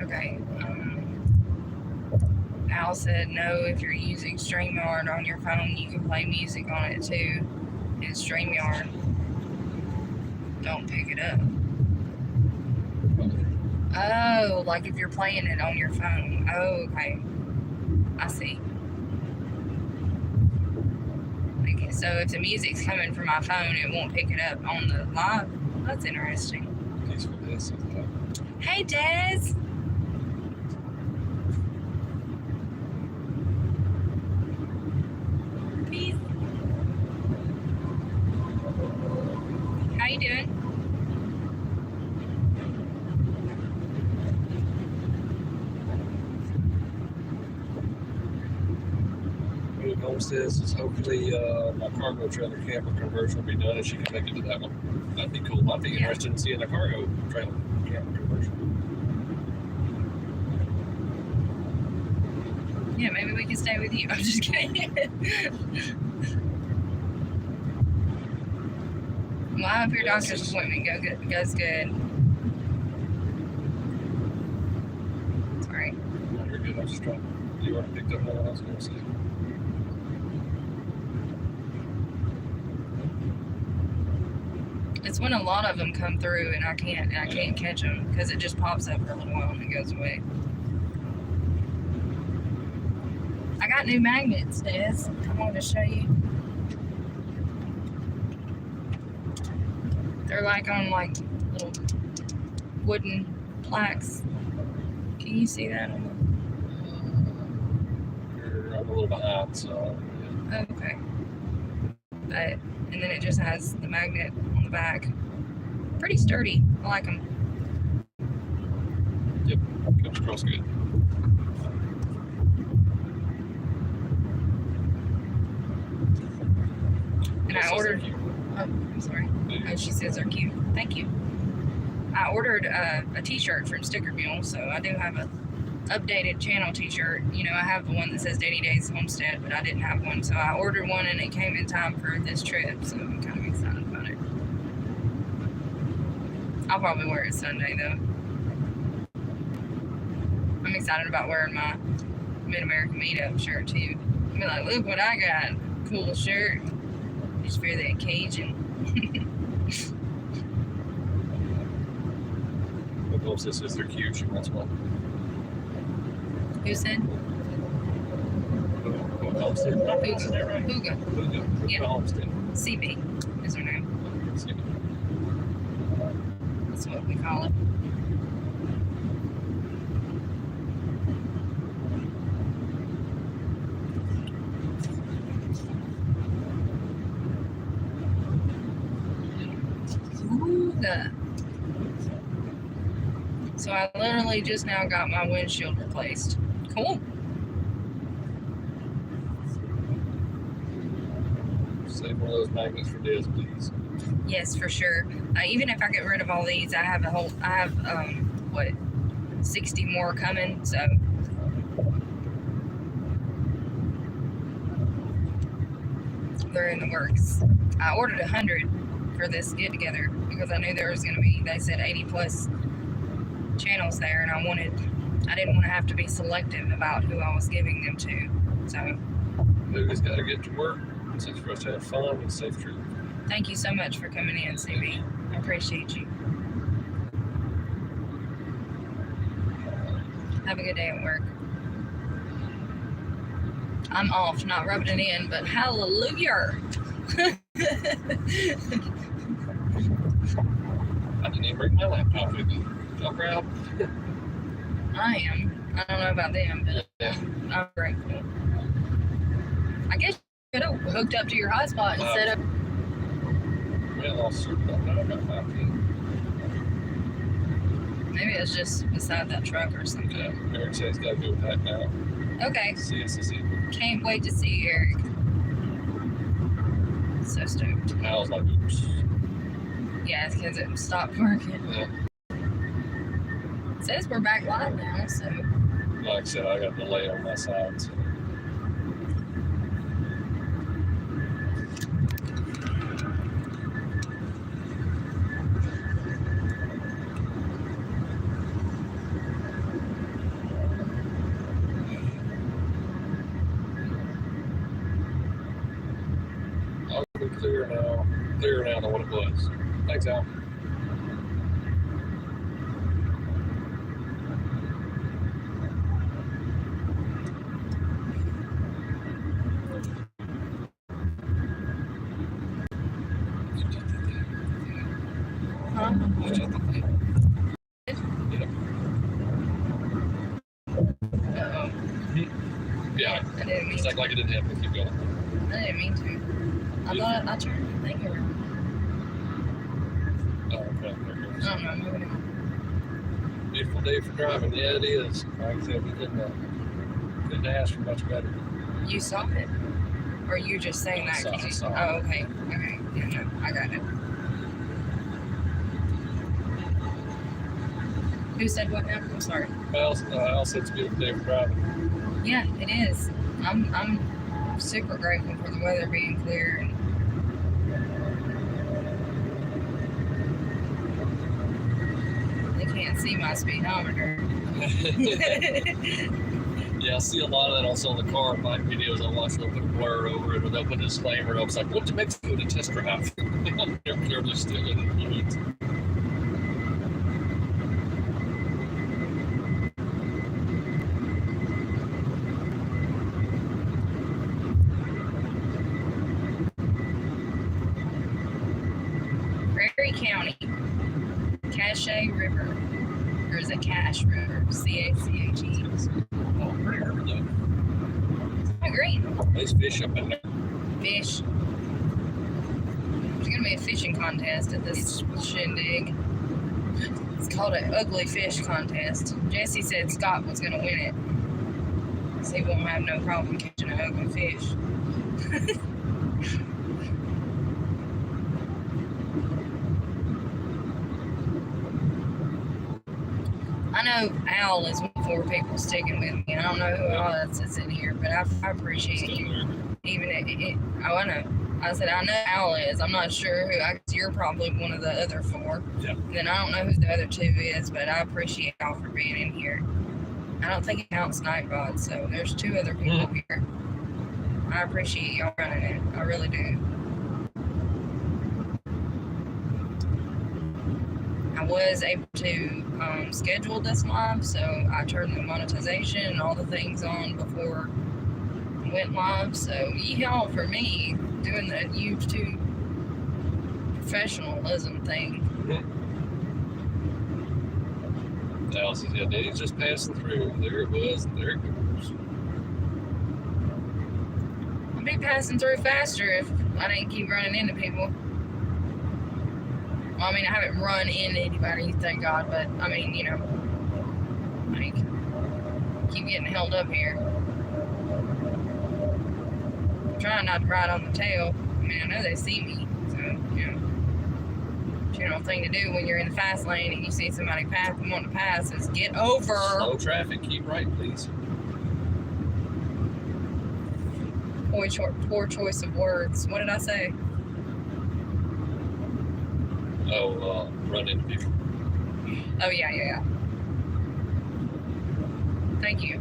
Okay. Al said no, if you're using StreamYard on your phone, you can play music on it too. And StreamYard don't pick it up. Oh, like if you're playing it on your phone. Oh, okay. I see. Okay, so if the music's coming from my phone, it won't pick it up on the live. That's interesting. Thanks for this. Hey, Des. Peace. How you doing? Homestead says hopefully my cargo trailer camper conversion will be done and she can make it to that one. That'd be cool. I'd be interested in seeing a cargo trailer camper conversion. Yeah, maybe we can stay with you. I'm just kidding. Well, I hope your doctor's appointment goes good. Sorry. No, you're good. I was just trying. You already picked up what I was going to say. It's when a lot of them come through and I can't catch them because it just pops up for a little while and it goes away. I got new magnets, Des. I wanted to show you. They're like on like little wooden plaques. Can you see that? You're a little behind, so. Yeah. Okay. But, and then it just has the magnet on the back. Pretty sturdy. I like them. Yep, comes across good. And I ordered. Oh, I'm sorry. Oh, she says they're cute. Thank you. I ordered a t-shirt from Sticker Mule, so I do have a updated channel t-shirt. You know, I have the one that says Danny Days Homestead, but I didn't have one, so I ordered one and it came in time for this trip, so I'm kind of excited about it. I'll probably wear it Sunday though. I'm excited about wearing my Mid-America Meetup shirt too. I'll be like, look what I got. Cool shirt. Just wear that Cajun. My girl says they're cute. She wants one. Who said? Homestead property, is that right? Huga. Huga. Yeah. Homestead. CB is her name. That's what we call it. Huga. So I literally just now got my windshield replaced. Cool. Save one of those magnets for Des, please. Yes, for sure. Even if I get rid of all these, I have what, 60 more coming. So they're in the works. I ordered 100 for this get together because I knew there was going to be. They said 80 plus channels there, and I didn't want to have to be selective about who I was giving them to. So We just got to get to work. It's for us to have fun and safe trip. thank you so much for coming in, CB. I appreciate you. Have a good day at work. I'm off, not rubbing it in, but hallelujah. I didn't even bring my laptop with me. Y'all proud? I am. I don't know about them, but Yeah. I'm grateful. I guess you could have hooked up to your hotspot instead of. Well, I'll sort that out about my opinion. Maybe it's just beside that truck or something. Yeah, Eric says he's got to go with that now. Okay. See us this evening. Can't wait to see you, Eric. So stoked. I was like, oops. Yeah, it's because it stopped working. Yeah. It says we're back live now, so. Like I said, I got a delay on my side. So. I'll be clearer now than what it was. Thanks, Al. Huh? Uh-oh. Yeah, I didn't mean just to. act like it didn't happen. Keep going. I didn't mean to. I thought I turned the thing around. Oh, okay. There it goes. I don't know, moving on. Beautiful day for driving. Yeah, it is. Like I said, we couldn't ask for much better. You saw it? Or you just saying that? I 'cause you saw it. Oh, okay. Okay. Yeah, no, I got it. Who said what now? I'm sorry. Al said it's a beautiful day for driving. Yeah, it is. I'm super grateful for the weather being clear and they can't see my speedometer. Yeah, I see a lot of that also on the car and bike videos I watch. They'll put a blur over it or they'll put a disclaimer. I was like, went to Mexico to test drive. They're clearly still in the woods. Prairie County, Cache River, or is it Cache River? C-A-C-H-E. Oh, pretty early though. Oh, green. There's fish up in there. Fish. There's gonna be a fishing contest at this shindig. It's called an ugly fish contest. Jesse said Scott was gonna win it. So he won't have no problem catching an ugly fish. I know Al is one for people sticking with me. I don't know who else is in here, but I appreciate Still you. there. Even I know. I said I know Al is. I'm not sure who. You're probably one of the other four. Yeah. Then I don't know who the other two is, but I appreciate y'all for being in here. I don't think it counts Nightbot, so there's two other people here. I appreciate y'all running it. I really do. I was able to schedule this live, so I turned the monetization and all the things on before went live. So yeehaw for me doing the YouTube professionalism thing. Dallas says, yeah, Danny's just passing through. There it was, and there it goes. I'd be passing through faster if I didn't keep running into people. Well, I mean, I haven't run into anybody, thank God, but I mean, you know, like, keep getting held up here. I'm trying not to ride on the tail. I mean, I know they see me, so, you know. General thing to do when you're in the fast lane and you see somebody want to pass is get over. Slow traffic, keep right, please. Poor choice of words. What did I say? Oh, run into people. Oh, yeah. Thank you.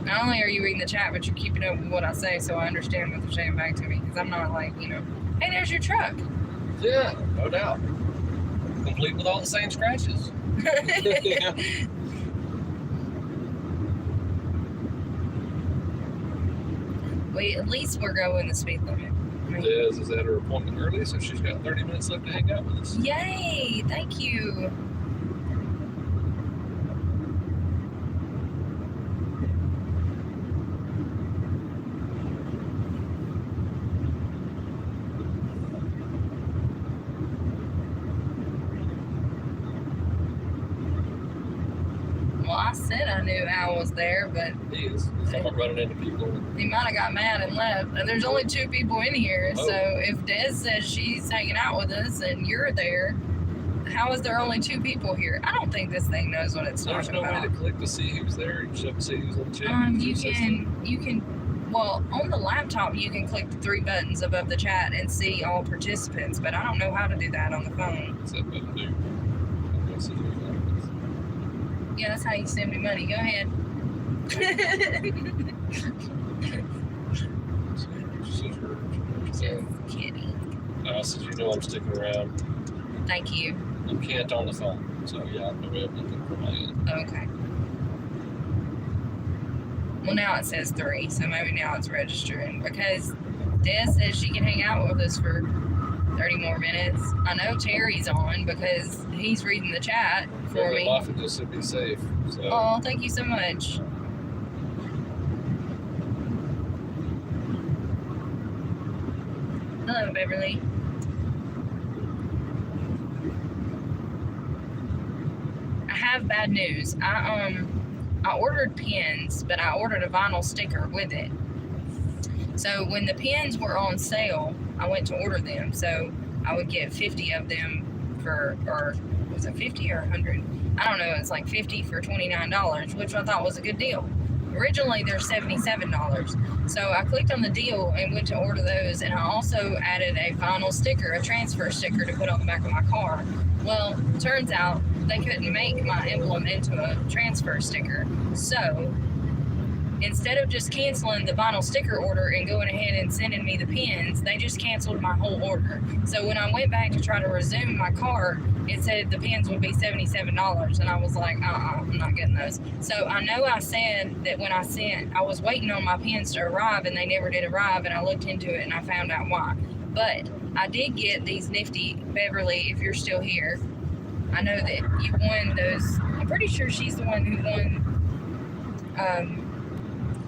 Not only are you reading the chat, but you're keeping up with what I say so I understand what they're saying back to me. Because I'm not like, you know, hey, there's your truck. Yeah, no doubt. Complete with all the same scratches. Wait, at least we're going the speed limit. Des is at her appointment early, so she's got 30 minutes left to hang out with us. Yay! Thank you. Well, I said I knew Al was there, but He is. He's not running into people. he might have got mad and left. And there's only 2 people in here, Oh. so if Des says she's hanging out with us and you're there, how is there only 2 people here? I don't think this thing knows what it's There's talking no about. way to click to see who's there. You just have to see who's on the chat. You can, well, on the laptop, you can click the 3 buttons above the chat and see all participants, but I don't know how to do that on the phone. What's that button do? I'm gonna see who that is. Yeah, that's how you send me money. Go ahead. So, Kidding. says, you know I'm sticking around. Thank you. You can't on the phone. So, yeah, no way of looking for my end. Okay. Well, now it says 3, so maybe now it's registering because Des says she can hang out with us for 30 more minutes. I know Terry's on because he's reading the chat for me. Moffitt just said be safe. So. Oh, thank you so much. Hello, Beverly. I have bad news. I ordered pins, but I ordered a vinyl sticker with it. So when the pins were on sale, I went to order them. So I would get 50 of them for, or was it 50 or 100? I don't know. It's like 50 for $29, which I thought was a good deal. Originally, they're $77. So I clicked on the deal and went to order those. And I also added a vinyl sticker, a transfer sticker to put on the back of my car. Well, turns out they couldn't make my emblem into a transfer sticker. So instead of just canceling the vinyl sticker order and going ahead and sending me the pins, they just canceled my whole order. So when I went back to try to resume my cart, it said the pins would be $77. And I was like, I'm not getting those. So I know I said that when I was waiting on my pins to arrive and they never did arrive, and I looked into it and I found out why. But I did get these nifty, Beverly, if you're still here, I know that you won those. I'm pretty sure she's the one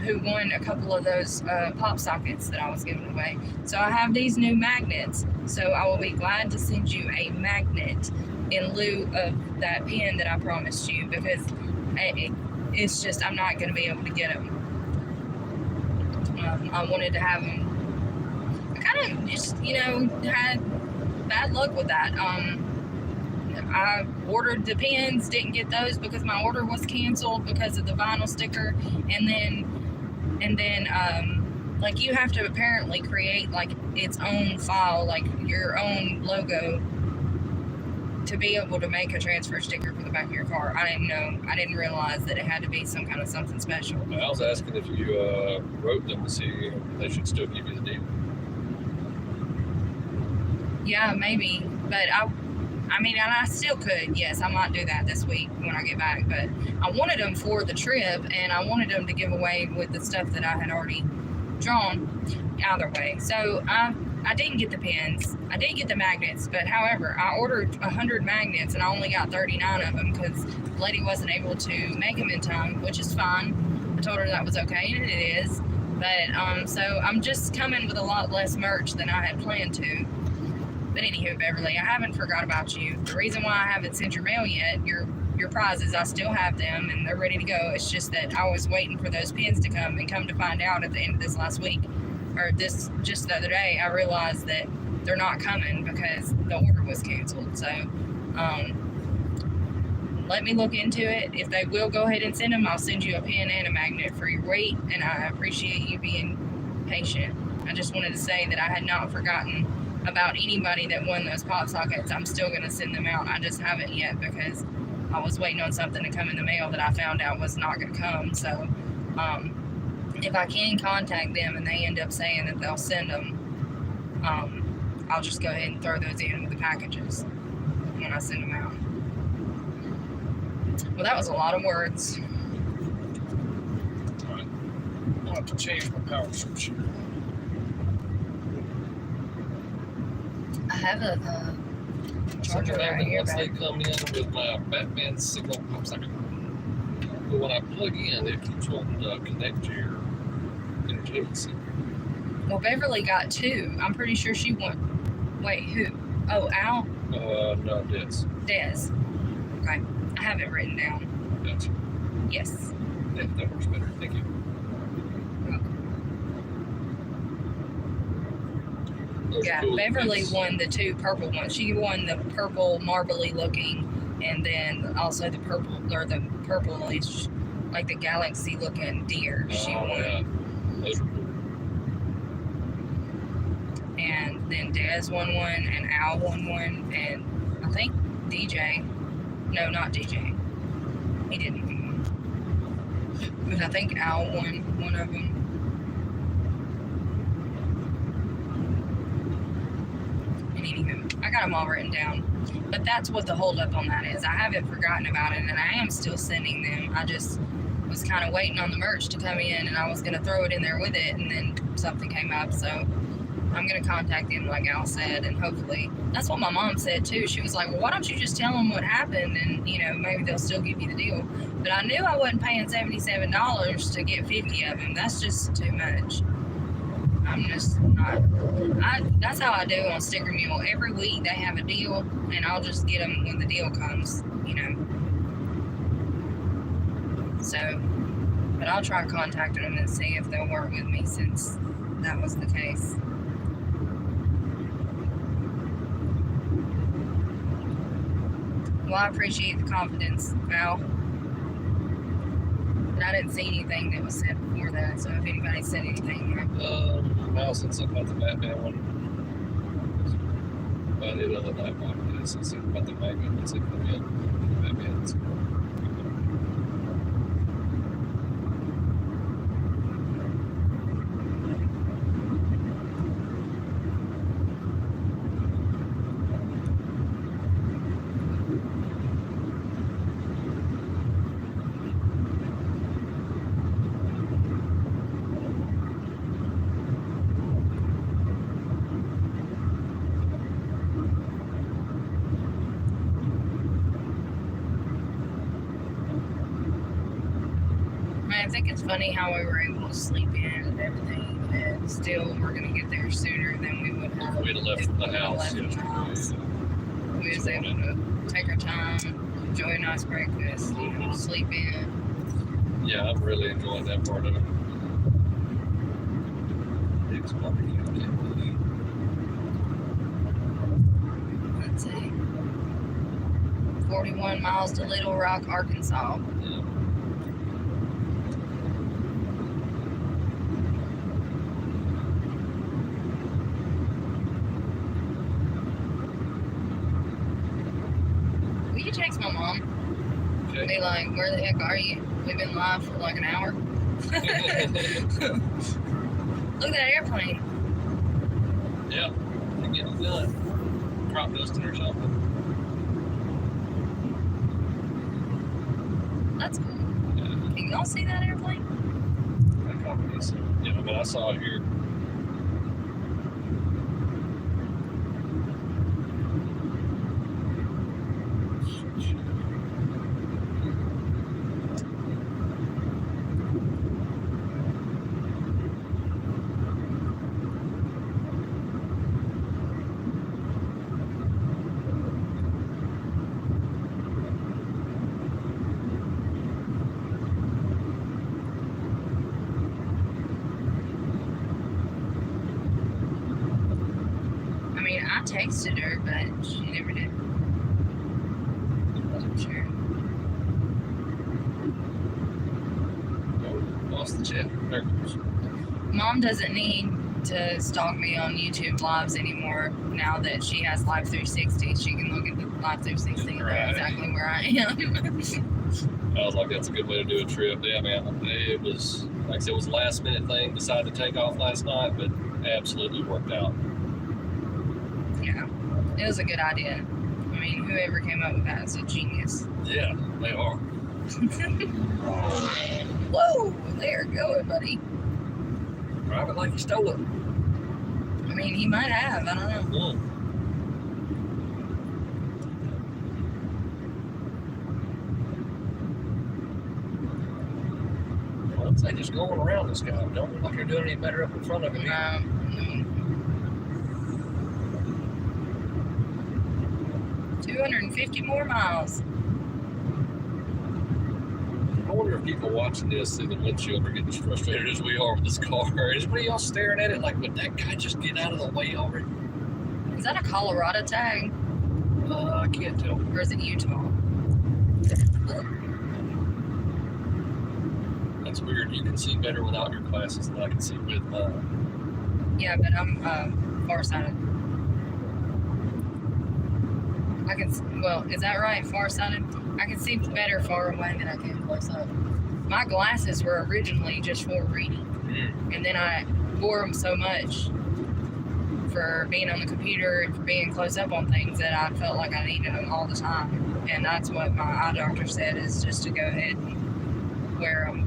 who won a couple of those pop sockets that I was giving away. So I have these new magnets. So I will be glad to send you a magnet in lieu of that pin that I promised you, because it's just, I'm not going to be able to get them. I wanted to have them. I kind of just, had bad luck with that. I ordered the pins, didn't get those because my order was canceled because of the vinyl sticker, and then like you have to apparently create like its own file, like your own logo, to be able to make a transfer sticker for the back of your car. I didn't realize that it had to be some kind of something special. I was asking if you wrote them to see if they should still give you the deal. Yeah, maybe, but and I still could. Yes, I might do that this week when I get back. But I wanted them for the trip, and I wanted them to give away with the stuff that I had already drawn either way. So I didn't get the pins. I did get the magnets, but however, I ordered 100 magnets and I only got 39 of them because the lady wasn't able to make them in time, which is fine. I told her that was okay, and it is. But so I'm just coming with a lot less merch than I had planned to. But anywho, Beverly, I haven't forgot about you. The reason why I haven't sent your mail yet, your prizes, I still have them and they're ready to go. It's just that I was waiting for those pins to come, and come to find out at the end of this last week, or this just the other day, I realized that they're not coming because the order was canceled. So let me look into it. If they will go ahead and send them, I'll send you a pin and a magnet for your weight, and I appreciate you being patient. I just wanted to say that I had not forgotten about anybody that won those pop sockets. I'm still going to send them out. I just haven't yet because I was waiting on something to come in the mail that I found out was not going to come. So if I can contact them and they end up saying that they'll send them, I'll just go ahead and throw those in with the packages when I send them out. Well, that was a lot of words. All right. I'll have to change my power switch here. I have a charger right here. Once they come in with my Batman signal pop socket, but when I plug in, it keeps wanting to connect to your entertainment center. Well, Beverly got two. I'm pretty sure she won. Wait, who? Oh, Al? No, Des. Des. Okay. I have it written down. Gotcha. Yes. That works better. Thank you. Those are Yeah, cool Beverly things. won the two purple ones. She won the purple marbly looking, and then also the purple, or the purplish, like the galaxy looking deer. She Oh, won. yeah. Those are cool. And then Des won one, and Al won one, and I think DJ. No, not DJ. He didn't win one. But I think Al won one of them. And anywho, I got them all written down. But that's what the holdup on that is. I haven't forgotten about it, and I am still sending them. I just was kind of waiting on the merch to come in, and I was going to throw it in there with it, and then something came up, so I'm going to contact them like Al said, and hopefully, that's what my mom said too. She was like, well, why don't you just tell them what happened, and, you know, maybe they'll still give you the deal. But I knew I wasn't paying $77 to get 50 of them. That's just too much. I'm just not. That's how I do on Sticker Mule. Every week they have a deal, and I'll just get them when the deal comes, you know. So, but I'll try contacting them and see if they'll work with me since that was the case. Well, I appreciate the confidence, Val. But I didn't see anything that was said before that, so if anybody said anything, Mal said something about the Batman one. But it other night, Mike said something about the magnet that's in the Batman's. I think it's funny how we were able to sleep in and everything, and still we're gonna get there sooner than we would have. We'd have left from the if we house left from the house. yesterday. We was able to take our time, enjoy a nice breakfast, you know, sleep in. Yeah, I'm really enjoying that part of it. It's probably Let's see. 41 miles to Little Rock, Arkansas. yeah. Will you text my mom? Okay. Be like, where the heck are you? We've been live for like an hour. Look at that airplane. Yeah, to get it done. Crop dusting or something. That's cool. Yeah, Can y'all see that airplane? that company's, you know, mean, I saw it here. I mean, I texted her, but she never did. Wasn't sure. Oh, lost the chat. There it goes. Mom doesn't need to stalk me on YouTube lives anymore. Now that she has Live 360, she can look at the Live 360 and know Right. exactly where I am. I was like, that's a good way to do a trip. Yeah, man. It was, like I said, it was a last minute thing. Decided to take off last night, but absolutely worked out. Yeah, it was a good idea. I mean, whoever came up with that is a genius. Yeah, they are. Whoa, there going, buddy. Drive it like you stole it. I mean, he might have. I don't know. Well, they just going around this guy. Don't look like you're doing any better up in front of him. No. 250 more miles. I wonder if people watching this through the windshield are getting as frustrated as we are with this car. Is anybody else staring at it like, would that guy just get out of the way already? Is that a Colorado tag? I can't tell. Or is it Utah? That's weird. You can see better without your glasses than I can see with mine. Yeah, but I'm farsighted. I can, well, is that right? Farsighted? I can see better far away than I can close up. My glasses were originally just for reading, and then I wore them so much for being on the computer and for being close up on things that I felt like I needed them all the time. And that's what my eye doctor said, is just to go ahead and wear them.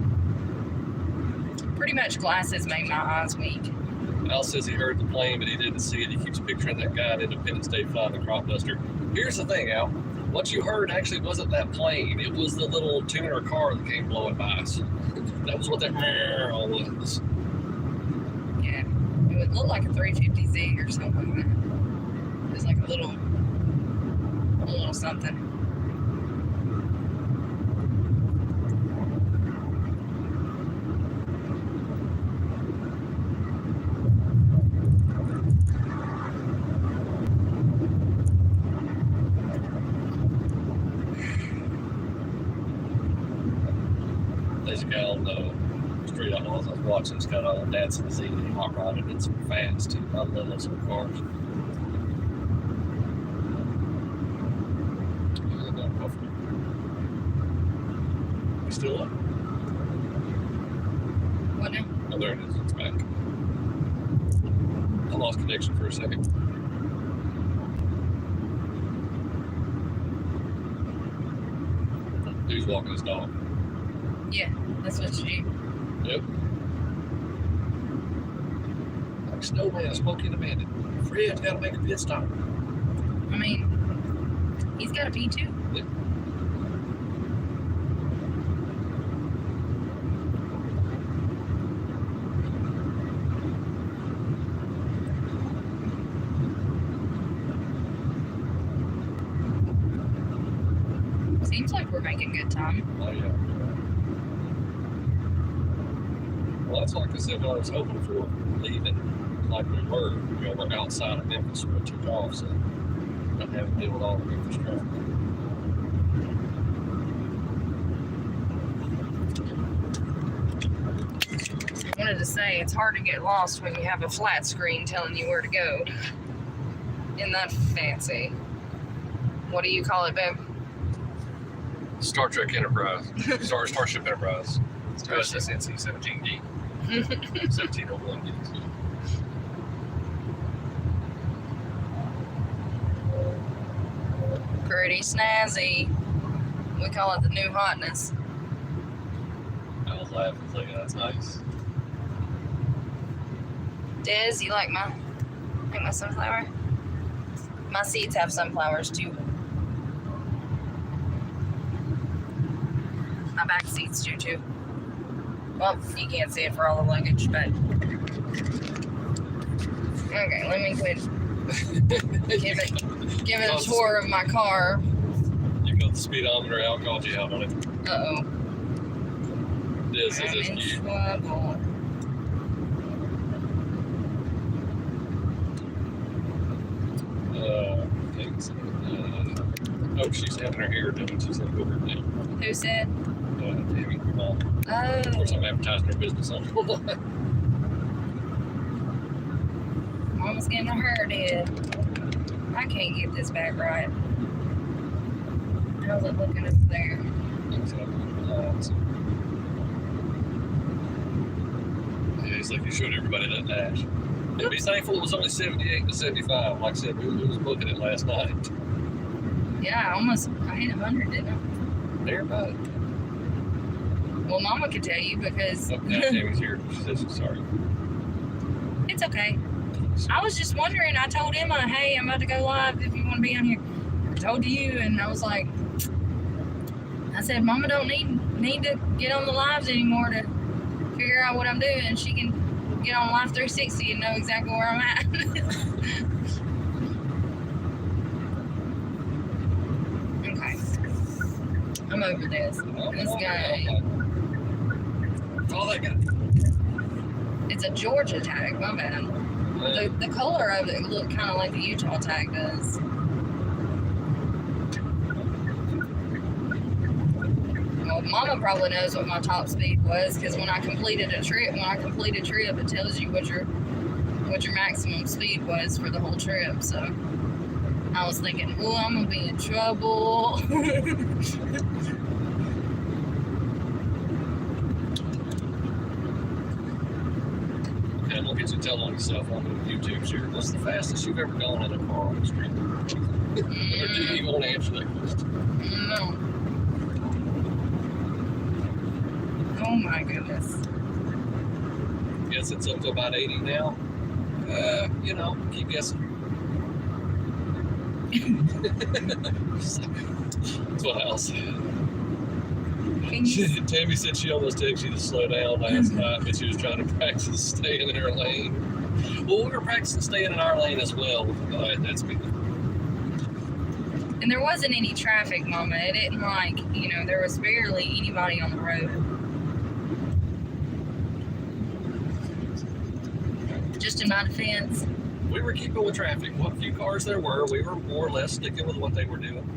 Pretty much glasses make my eyes weak. Al says he heard the plane, but he didn't see it. He keeps picturing that guy at Independence Day flying the crop duster. Here's the thing, Al. What you heard actually wasn't that plane. It was the little tuner car that came blowing by us. That was what that all was. Yeah, it would look like a 350Z or something. It was like a little something. There's a guy on the street I was watching. It's got all dancing Z and he hot rodded in some fans too. I love those little cars. You still up? What now? Oh, there it is. It's back. I lost connection for a second. Dude's walking his dog. Yeah, that's what you do. Yep. Like Snowman, Smokey and the Bandit. Fred's got to make a pit stop. I mean, he's got a P too. Yep. Seems like we're making good time. Oh, yeah. Well, that's like I said, what I was hoping for, leaving like we were. You know, we're outside of Memphis when we took off, so not having to deal with all the Memphis traffic. I wanted to say it's hard to get lost when you have a flat screen telling you where to go. Isn't that fancy? What do you call it, babe? Star Trek Enterprise. Starship Enterprise. USS NC-17D. 1701. Pretty snazzy. We call it the new hotness. I was laughing, thinking that's nice. Des, you like my sunflower? My seeds have sunflowers too. My back seats do too. Well, you can't see it for all the luggage, but okay. Let me quit. Give it a tour of my car. You got the speedometer out, called you out on it. Uh-oh. This I'm is in cute. trouble. Oh, she's having her hair done. She's going to go over now. Who said? Tammy, your mom. Of course, Oh. I'm advertising her business on Mama's getting her hair did. I can't get this back right. How's it looking up there? Yeah, it's like you showed everybody that dash. And be thankful it was only 78 to 75. Like I said, we was booking it last night. Yeah, I hit 100, didn't I? There, bud. Well, Mama could tell you because Oh, now Tammy's here. She says she's sorry. it's okay. I was just wondering. I told Emma, hey, I'm about to go live if you want to be on here. I told you, and I was like, I said, Mama don't need to get on the lives anymore to figure out what I'm doing. She can get on Live 360 and know exactly where I'm at. Okay. I'm over this. This guy, Oh, that guy. it's a Georgia tag, my bad. The color of it looked kind of like the Utah tag does. Well, Mama probably knows what my top speed was because when I completed a trip, it tells you what your maximum speed was for the whole trip. So I was thinking, oh, I'm gonna be in trouble. And we'll get you to tell on yourself on YouTube share. What's the fastest you've ever gone in a car on the street? Or do you even want to answer that question? No. Oh my goodness. Guess it's up to about 80 now. You know, keep guessing. That's what else. Can you, Tammy said she almost texted you to slow down last night, but she was trying to practice staying in her lane. Well, we were practicing staying in our lane as well. That's me. and there wasn't any traffic, Mama. It didn't there was barely anybody on the road. Just in my defense. We were keeping with traffic. What few cars there were, we were more or less sticking with what they were doing.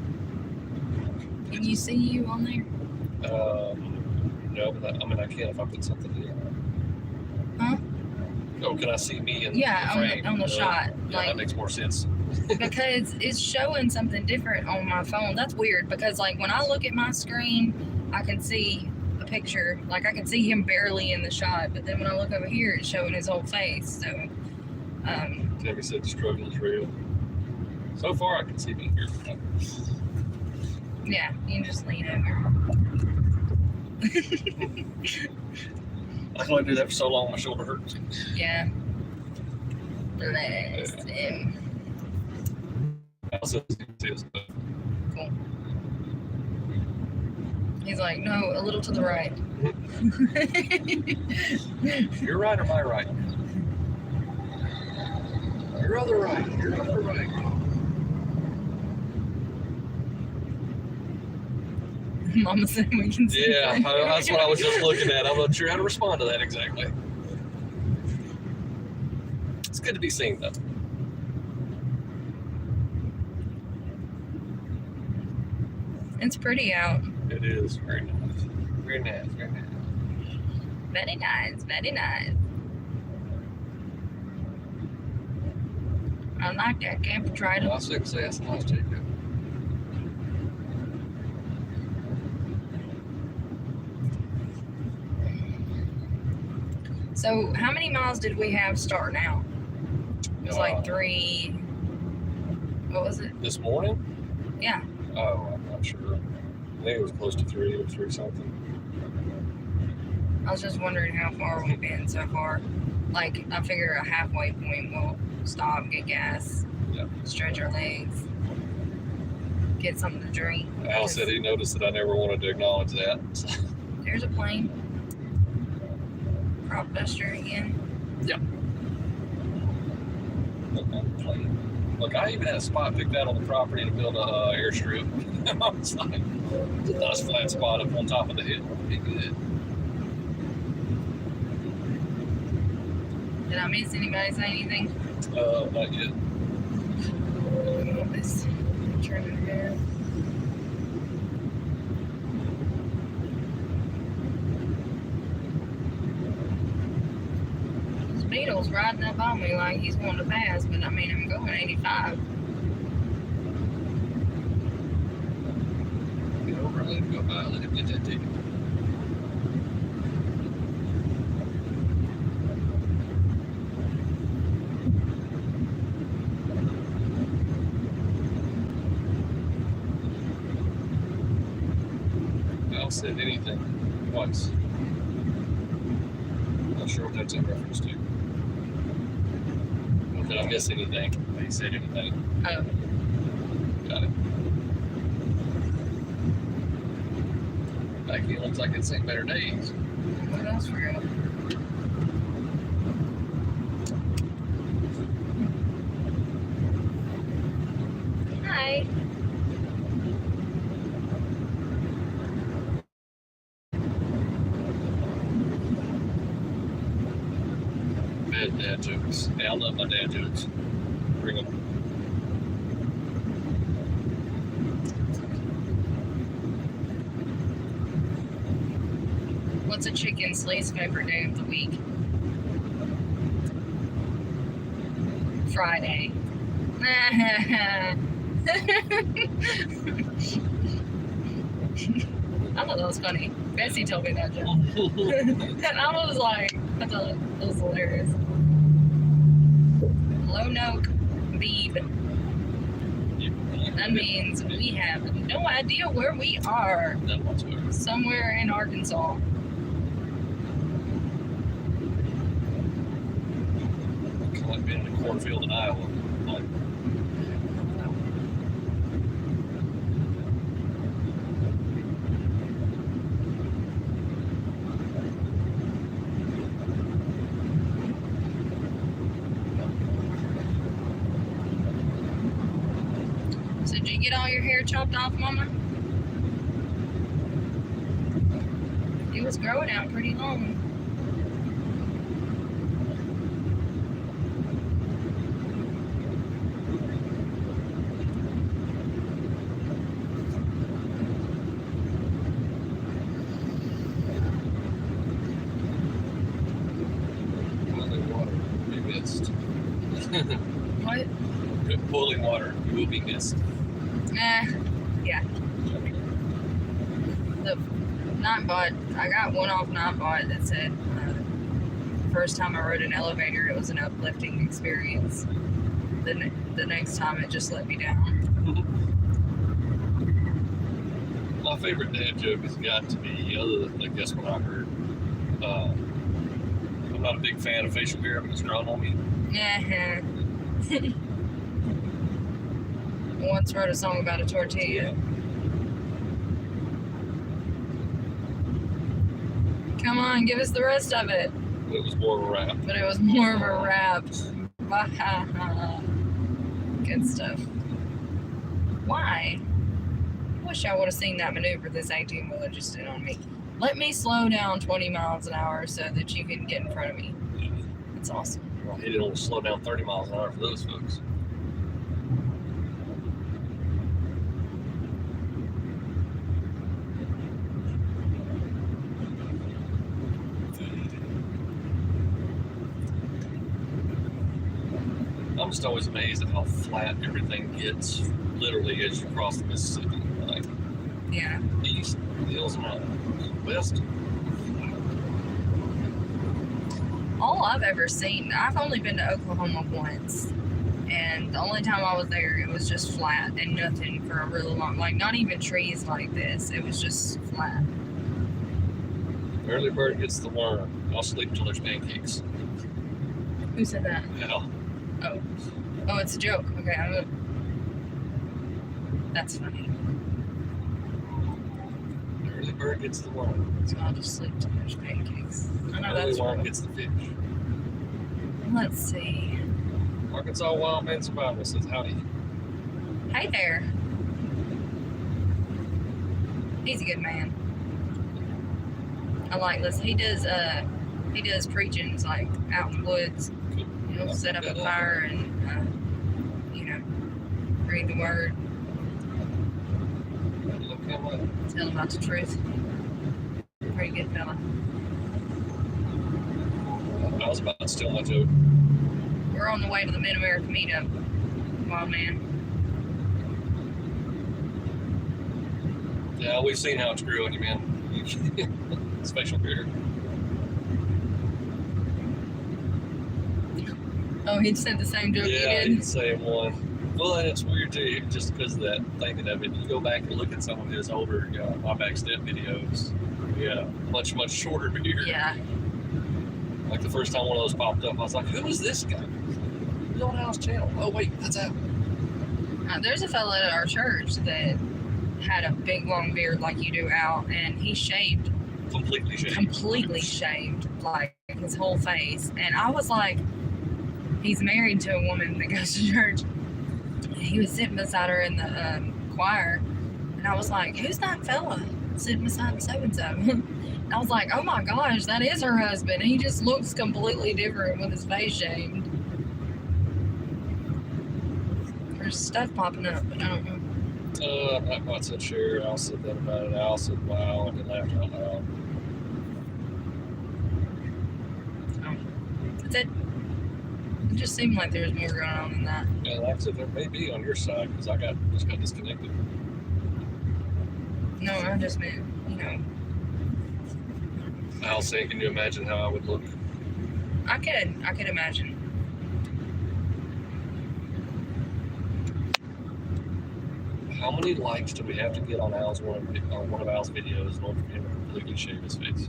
Can you see you on there? No, but I can if I put something in. Huh? Oh, can I see me in the frame? on the shot. Yeah, that makes more sense. Because it's showing something different on my phone. That's weird because when I look at my screen, I can see a picture. I can see him barely in the shot, but then when I look over here, it's showing his whole face. So, Tammy said the struggle is real. So far, I can see me here. yeah, you can just lean over. I can only do that for so long, my shoulder hurts. Yeah. Bless him. Also, Cool. He's like, no, a little to the right. You're right or my right? You're on the right. You're on the right. Mama said we can see. Yeah, that's what I was just looking at. I'm not sure how to respond to that exactly. It's good to be seen, though. It's pretty out. It is very nice. Very nice. Very nice. Very nice. Very nice. I like that camper trident. I was going to say that's nice, Jacob. So, how many miles did we have starting out? It was like 3. What was it? This morning? Yeah. Oh, I'm not sure. I think it was close to 3 or 3 something. I was just wondering how far we've been so far. Like, I figure a halfway point, we'll stop, get gas, Yeah. stretch our legs, get something to drink. Al said he noticed that I never wanted to acknowledge that. There's a plane. Crop duster again. Look, I even had a spot picked out on the property to build a airstrip. I was like, it's a nice flat spot up on top of the hill. It'd be good. Did I miss anybody say anything? Not yet. This turn it around. This Beetle's riding up on me like he's going to pass, but I mean, I'm going 85. Get over and let him go by. Let him get that ticket. Al said anything once. Not sure what that's in reference to. Did I miss anything? He said anything. Oh, Got it. Like, it looks like it's seen better days. what else forgot? Hi. Bad dad jokes. Hey, I love my dad jokes. Bring them. What's a chicken's least favorite day of the week? Friday. I thought that was funny. Bessie told me that joke. And I was like, I thought it was hilarious. Lonoke Beeb. That means we have no idea where we are. None whatsoever. Somewhere in Arkansas. Kind of like being in a cornfield in Iowa. Like, So did you get all your hair chopped off, Mama? It was growing out pretty long. boiling water. We missed. What? Good boiling water. You will be missed. Yeah. The Nightbot, I got one off Nightbot that said, first time I rode an elevator, it was an uplifting experience. The next time it just let me down. My favorite dad joke has got to be, other than I guess what I heard. I'm not a big fan of facial hair if it's grown on me. I once wrote a song about a tortilla. Come on, give us the rest of it. It was more of a rap. But it was more of a rap. Good stuff. Why? I wish I would have seen that maneuver this 18-wheeler just did on me. Let me slow down 20 miles an hour so that you can get in front of me. That's awesome. Well, he didn't only slow down 30 miles an hour for those folks. I'm just always amazed at how flat everything gets, literally, as you cross the Mississippi. Like, Yeah. east, hills, and west. All I've ever seen, I've only been to Oklahoma once. And the only time I was there, it was just flat and nothing for a really long, like not even trees like this. It was just flat. Early bird gets the worm. I'll sleep till there's pancakes. Who said that? Hell, Oh, it's a joke. Okay, that's funny. the early bird gets the worm. So I'll just sleep till there's pancakes. I know Early that's worm real. gets the fish. Let's see. Arkansas Wild Man Survival says howdy. Hey there. He's a good man. I like this. He does preachings like out in the woods. He'll set up a fire and read the word, Look him up. tell about the truth. Pretty good fella. I was about to steal my joke. We're on the way to the Mid-America meetup. Wild man. Yeah, we've seen how it's grew on you, man. Special beer. Oh, he said the same joke Yeah, you the did? same one. Well, and it's weird too, just because of that thinking of it. You go back and look at some of his older My Backstep videos. Yeah, much shorter beer. Yeah. Like the first time one of those popped up, I was like, "Who is this guy? He's on Al's channel." Oh wait, that's Al. There's a fella at our church that had a big long beard like you do, Al, and he shaved, Completely shaved. like his whole face. And I was like, he's married to a woman that goes to church. He was sitting beside her in the choir, and I was like, who's that fella sitting beside so-and-so? And I was like, oh my gosh, that is her husband. He just looks completely different with his face shaved. There's stuff popping up, but I don't know. I said share. Al said that about it. Al said wow, and then laughed out loud. That's it. It just seemed like there was more going on than that. Yeah, like I said, there may be on your side because I just got disconnected. No, I just meant, Al saying, "Can you imagine how I would look?" I could imagine. How many likes do we have to get on one of Al's videos in order for him to completely shave his face?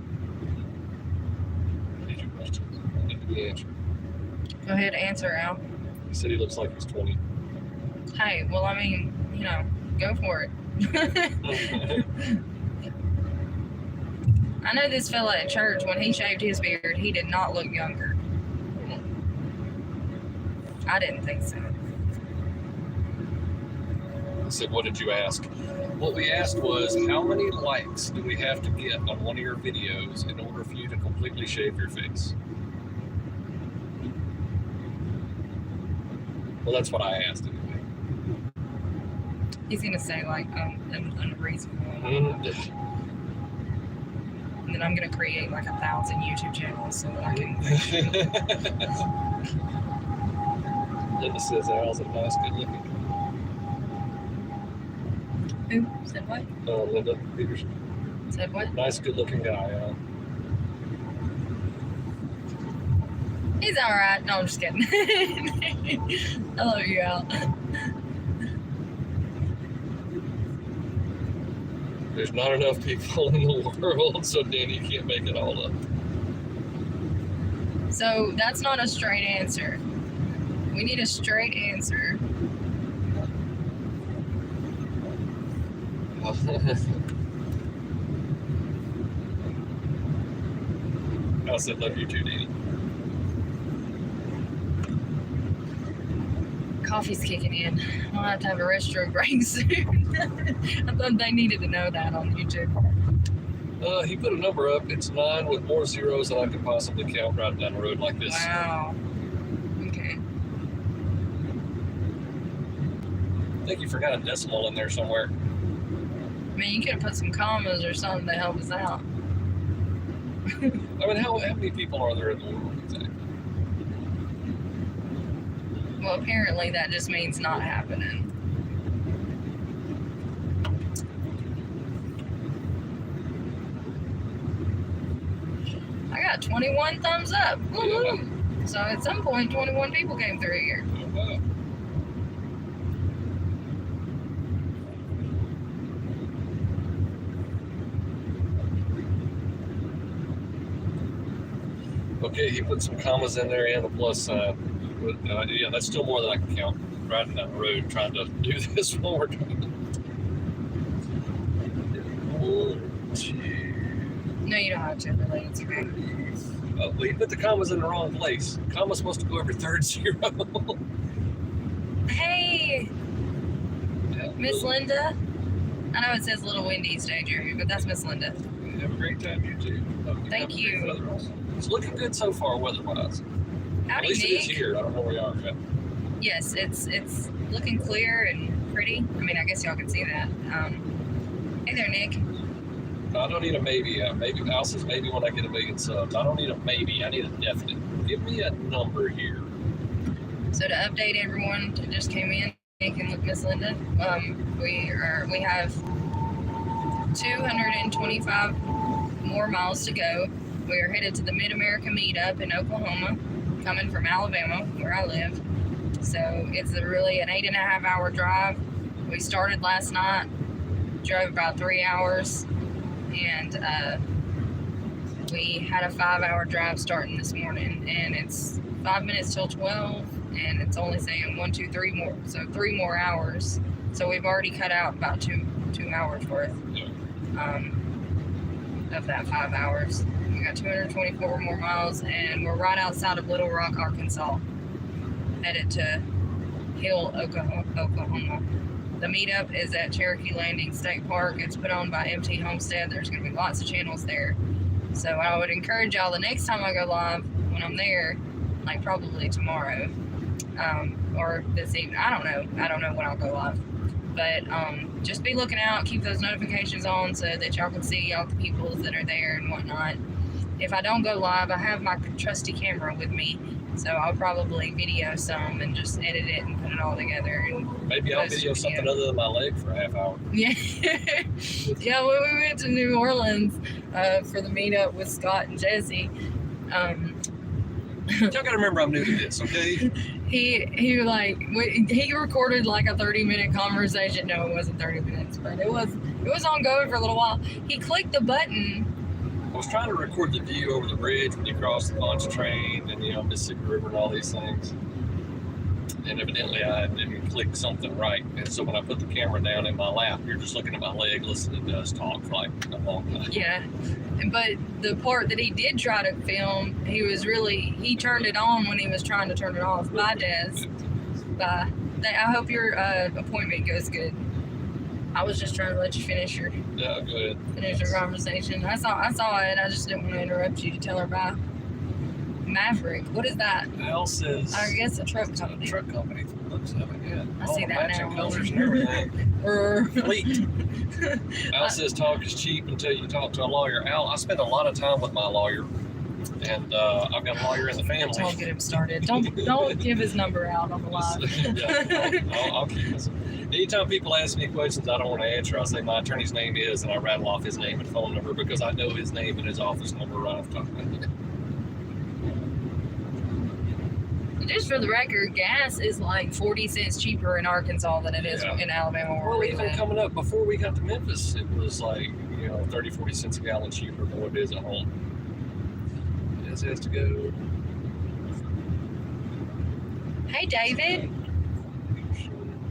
These are questions. They need to be answered. Go ahead, answer, Al. He said he looks like he's 20. Hey, well, I mean, go for it. I know this fella at church, when he shaved his beard, he did not look younger. I didn't think so. I said, "What did you ask?" What we asked was, how many likes do we have to get on one of your videos in order for you to completely shave your face? Well, that's what I asked anyway. He's gonna say like unreasonable, and then I'm gonna create like 1,000 YouTube channels so that I can. Linda says Al's a nice, good looking. Who said what? Linda Peterson. Said what? Nice, good looking guy. He's all right. No, I'm just kidding. I love you, Al. There's not enough people in the world, so Danny can't make it all up. So that's not a straight answer. We need a straight answer. I said, love you too, Danny. Coffee's kicking in. I'll have to have a restroom break soon. I thought they needed to know that on YouTube. He put a number up. It's 9 with more zeros than I could possibly count riding down the road like this. Wow. Okay. I think you forgot a decimal in there somewhere. I mean, you could have put some commas or something to help us out. I mean, how many people are there in the world exactly? Well, apparently that just means not happening. I got 21 thumbs up. Woo-hoo. So at some point, 21 people came through here. Okay, he put some commas in there and a plus sign. But, yeah, that's still more than I can count. Riding down the road trying to do this forward. 1, 2. No, you don't have to. Really, it's okay. Oh, well, you put the commas in the wrong place. Comma's supposed to go every third zero. Hey, Yeah, Miss Linda. I know it says Little Wendy's Day, Jeremy, but that's Miss Linda. Have a great time, you too. Thank Have a you. great weather also. It's looking good so far, weather-wise. At Howdy, least it is Nick. here. I don't know where you are yet. Yes, it's looking clear and pretty. I mean, I guess y'all can see that. Hey there, Nick. I don't need a maybe yet. Maybe Al says maybe when I get 1,000,000 subs. I don't need a maybe. I need a definite. Give me a number here. So to update everyone that just came in, Nick and Miss Linda, we have 225 more miles to go. We are headed to the Mid-America Meetup in Oklahoma, coming from Alabama, where I live. So it's really an 8.5 hour drive. We started last night, drove about 3 hours, and we had a 5 hour drive starting this morning, and it's 5 minutes till 12, and it's only saying 1, 2, 3 more, so 3 more hours. So we've already cut out about two hours worth of that 5 hours. We got 224 more miles, and we're right outside of Little Rock, Arkansas, headed to Hill, Oklahoma. The meetup is at Cherokee Landing State Park. It's put on by MT Homestead. There's going to be lots of channels there. So I would encourage y'all the next time I go live, when I'm there, like probably tomorrow, or this evening. I don't know when I'll go live. But just be looking out, keep those notifications on so that y'all can see all the people that are there and whatnot. If I don't go live, I have my trusty camera with me, so I'll probably video some and just edit it and put it all together. And Maybe I'll video something other than my leg for a half hour. yeah, yeah. When we went to New Orleans for the meetup with Scott and Jesse, Y'all gotta remember I'm new to this, okay? he recorded like a 30-minute conversation. No, it wasn't 30 minutes, but it was ongoing for a little while. He clicked the button. I was trying to record the view over the bridge when you cross the Pontchartrain and Mississippi River and all these things. And evidently I didn't click something right. And so when I put the camera down in my lap, you're just looking at my leg, listening to us talk for like a long time. Yeah. But the part that he did try to film, he turned it on when he was trying to turn it off. Bye, Des. Bye. I hope your appointment goes good. I was just trying to let you finish your conversation. I saw it. I just didn't want to interrupt you to tell her bye. Maverick. What is that? Al says. I guess a truck company. A truck company. Looks like it. Yeah. I see that matching now. colors and everything. Fleet. Al says talk is cheap until you talk to a lawyer. Al, I spend a lot of time with my lawyer, and I've got a lawyer in the family. Don't get him started. Don't give his number out on the live. Yeah, I'll keep this. Anytime people ask me questions I don't want to answer, I say my attorney's name is, and I rattle off his name and phone number because I know his name and his office number right off the top of my head. Just for the record, gas is like 40 cents cheaper in Arkansas than it is in Alabama. Well, even coming up before we got to Memphis, it was like 30, 40 cents a gallon cheaper than what it is at home. This has to go. Hey, David.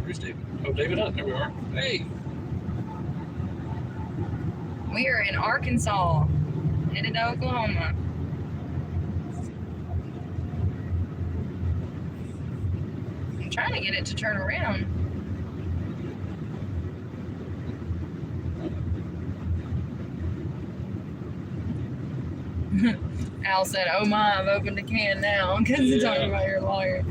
Where's David? Oh, David Hunt. There we are. Hey. We are in Arkansas, headed to Oklahoma. I'm trying to get it to turn around. Al said, "Oh my, I've opened a can now," because he's talking about your lawyer.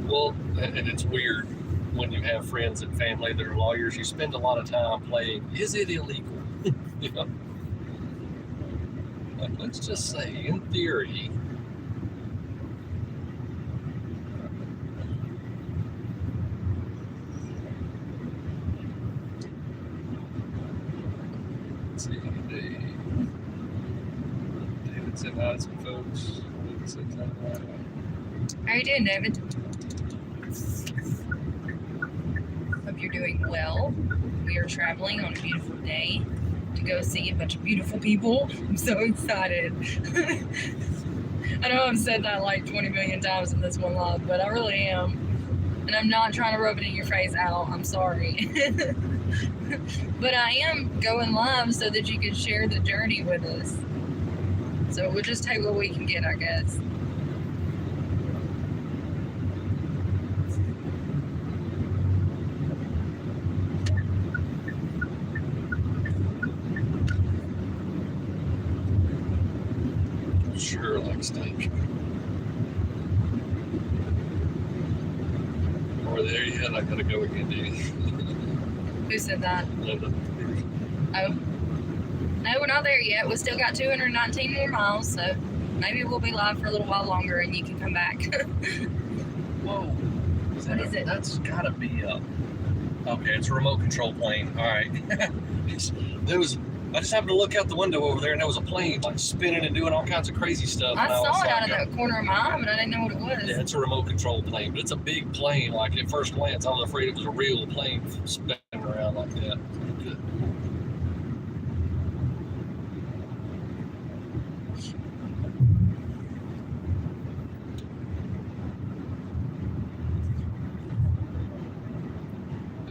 Well, and it's weird when you have friends and family that are lawyers. You spend a lot of time playing, is it illegal? Like, let's just say, in theory, let's see, David said hi to some folks. David said hi. How you doing, David? Hope you're doing well. We we are traveling on a beautiful day to go see a bunch of beautiful people. I'm so excited. I know I've said that like 20 million times in this one live, but I really am. And I'm not trying to rub it in your face, Al. I'm sorry. But I am going live so that you can share the journey with us. So we'll just take what we can get, I guess. Sure, like steak. Or there yet? I gotta go again, dude. Who said that? Linda. Oh. No, we're not there yet. We still got 219 more miles, so maybe we'll be live for a little while longer and you can come back. Whoa. What is it? That's gotta be okay, it's a remote control plane. All right. I just happened to look out the window over there and there was a plane like spinning and doing all kinds of crazy stuff. I and saw was it out like, of the corner of my eye, but I didn't know what it was. yeah, it's a remote control plane, but it's a big plane. Like at first glance, I was afraid it was a real plane spinning around like that. Good.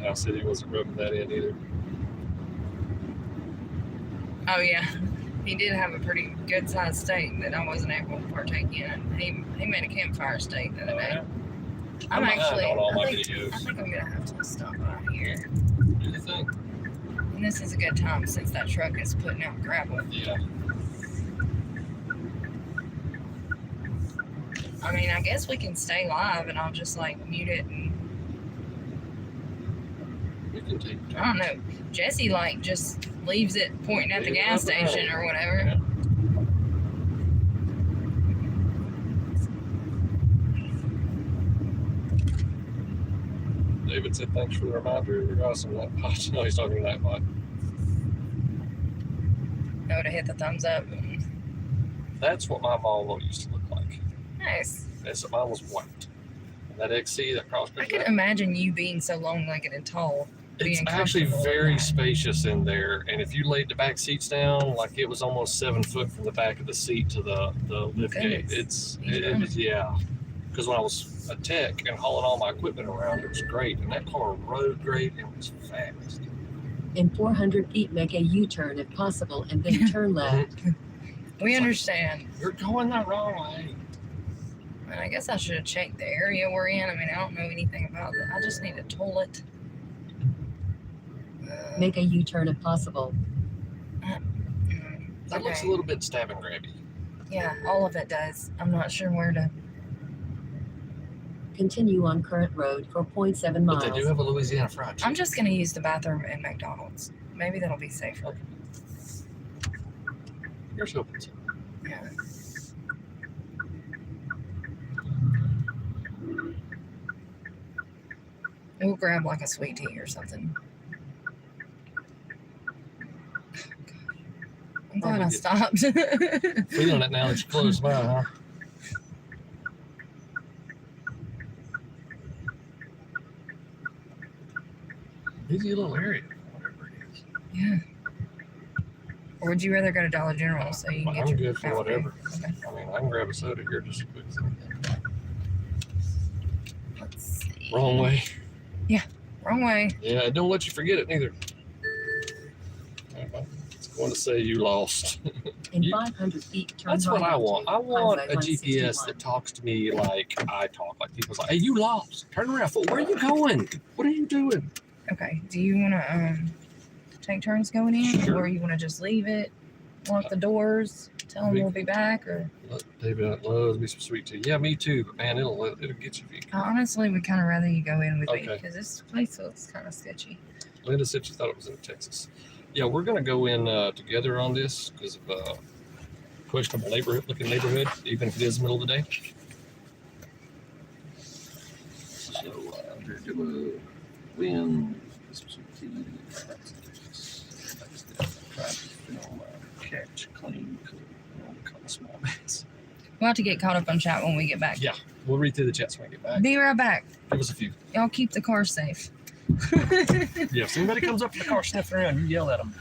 Al said he wasn't rubbing that in either. Oh yeah, he did have a pretty good sized steak that I wasn't able to partake in. He made a campfire steak the other day. I'm actually, on all my I videos. think I'm gonna have to stop by here. Do you think? And this is a good time since that truck is putting out gravel. Yeah. I mean, I guess we can stay live and I'll just like mute it and We can take I don't know. Jesse like just leaves it pointing at the gas station or whatever. Yeah. David said thanks for the reminder. You're awesome. Nightbot. No, he's talking to Nightbot. I would have hit the thumbs up. That's what my Volvo used to look like. Nice. That's mine was white. And that XC, that cross I country. could imagine you being so long-legged and tall. It's being actually comfortable in very that. spacious in there, and if you laid the back seats down, like it was almost 7 foot from the back of the seat to the lift gate. Goodness. It was yeah. Because when I was a tech and hauling all my equipment around, it was great, and that car rode great and it was fast. In 400 feet, make a U-turn if possible, and then turn left. We understand. You're going the wrong way. And I guess I should have checked the area we're in. I mean, I don't know anything about that. I just need to toll it. Make a U-turn if possible. That looks a little bit stab and grabby. Yeah, all of it does. I'm not sure where to. Continue on current road for 0.7 But miles. they do have a Louisiana fried chicken. I'm just going to use the bathroom at McDonald's. Maybe that'll be safer. Here's hoping so. Yeah. We'll grab like a sweet tea or something. I'm glad I stopped. Feeling it now that you're close by, huh? Busy little area, whatever it is. Yeah. Or would you rather go to Dollar General so you can Well, get I'm your good for Mountain Dew? whatever. Okay. I mean, I can grab a soda here just as quick as anything. Let's see. Wrong way. Wrong way. Yeah, don't let you forget it neither. It's going to say you lost. In You- 500 feet, turn That's right what I onto want. I want Highway a GPS 161. that talks to me like I talk. Like people's like, hey, you lost. Turn around. Where are you going? What are you doing? Okay. Do you want to take turns going in, Sure. or you want to just leave it, lock the doors, tell them We- we'll be back, or Look, David loves me some sweet tea. Yeah, me too. But man, it'll get you. I honestly would kind of rather you go in with me Okay. because this place looks kind of sketchy. Linda said she thought it was in Texas. Yeah, we're gonna go in together on this because of questionable looking neighborhood, even if it is the middle of the day. So we're gonna win some sweet tea. Try to film catch, clean, cook, kind of small bass. We'll have to get caught up on chat when we get back. Yeah, we'll read through the chats when we get back. Be right back. Give us a few. Y'all keep the car safe. Yeah, if anybody comes up to the car sniffing around, you yell at them.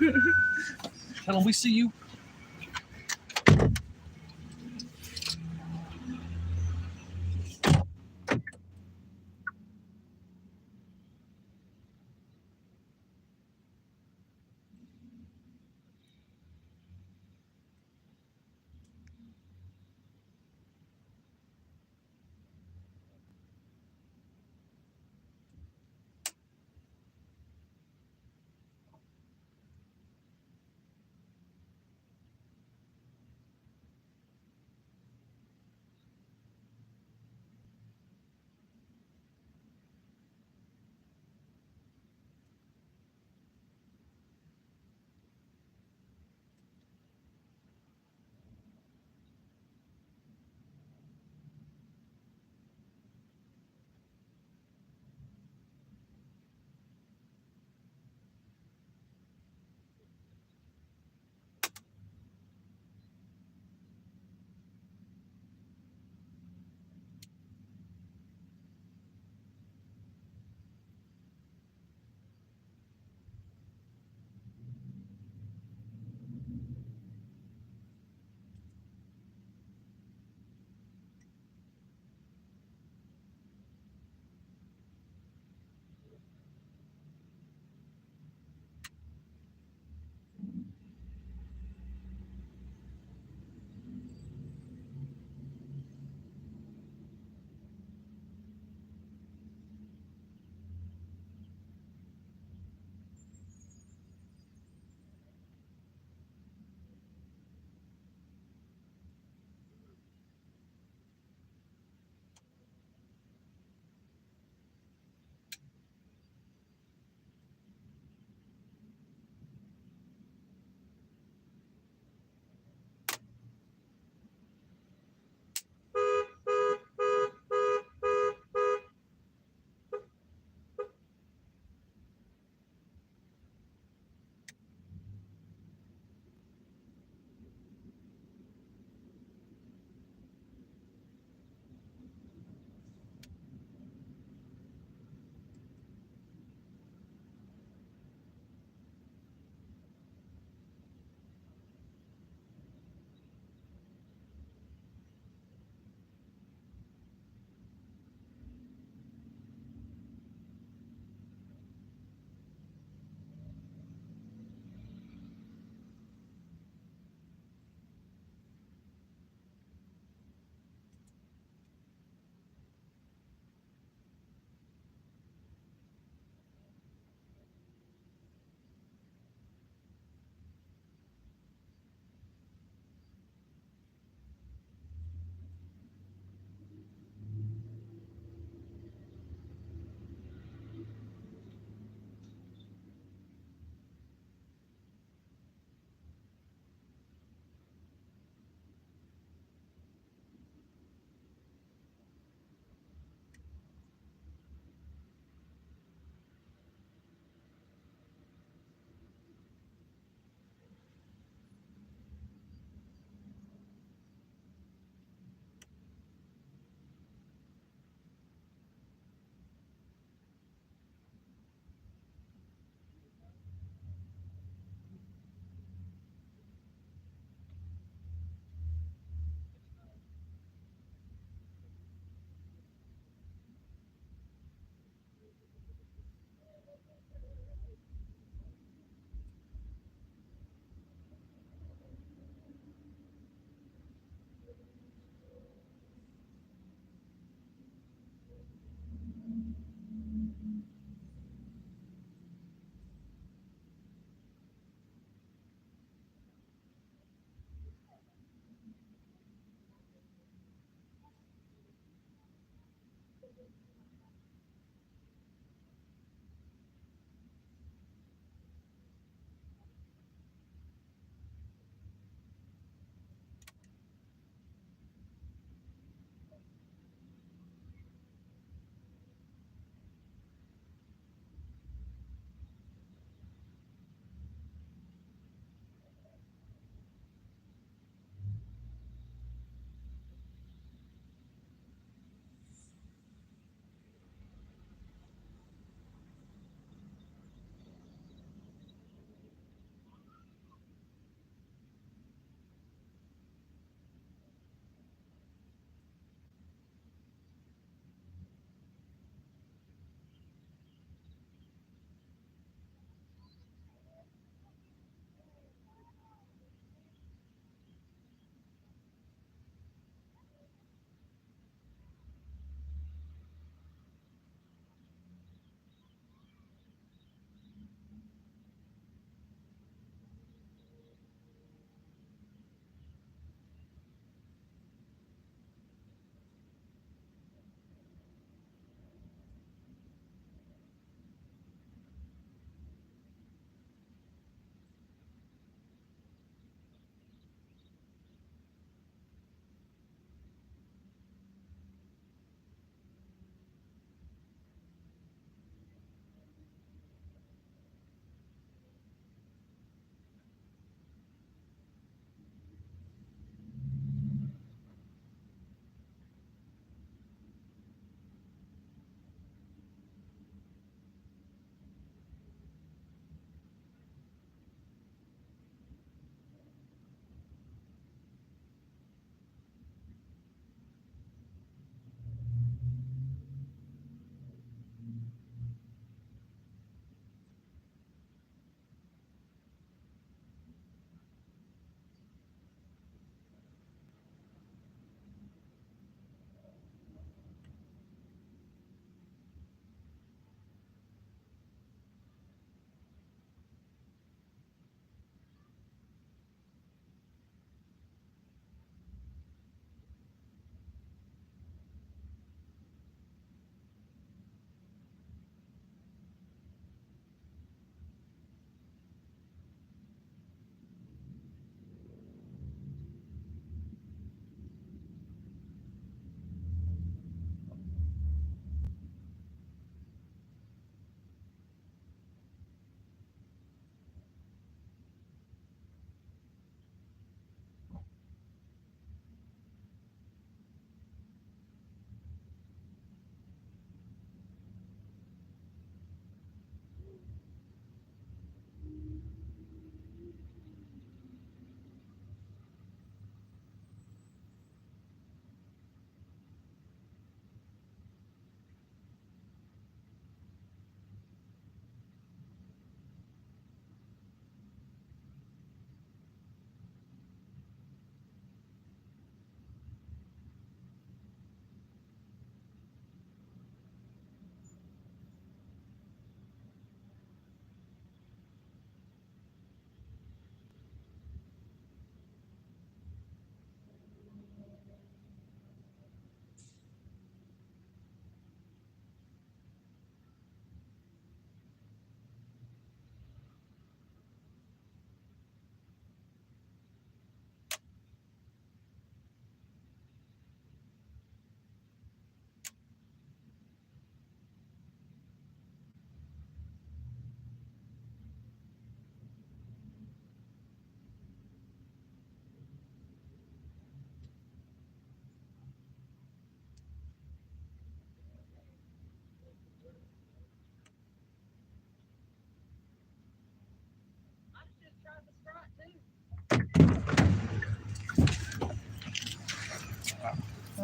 Tell them we see you.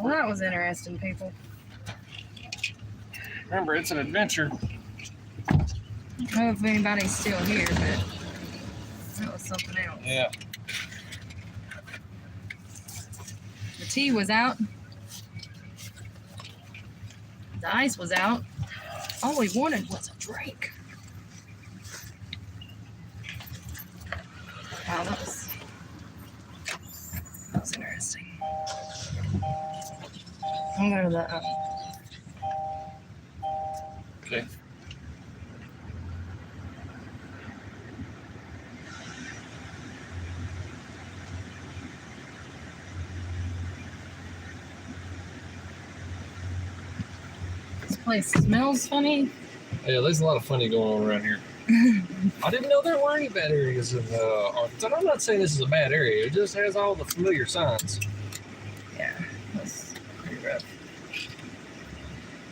Well, that was interesting, people. Remember, it's an adventure. I don't know if anybody's still here, but that was something else. Yeah. The tea was out. The ice was out. All we wanted was a drink. Wow, that was interesting. I'm going to the Okay. this place smells funny. Yeah, there's a lot of funny going on around here. I didn't know there were any bad areas in Arkansas. I'm not saying this is a bad area. It just has all the familiar signs. Yeah, that's pretty rough.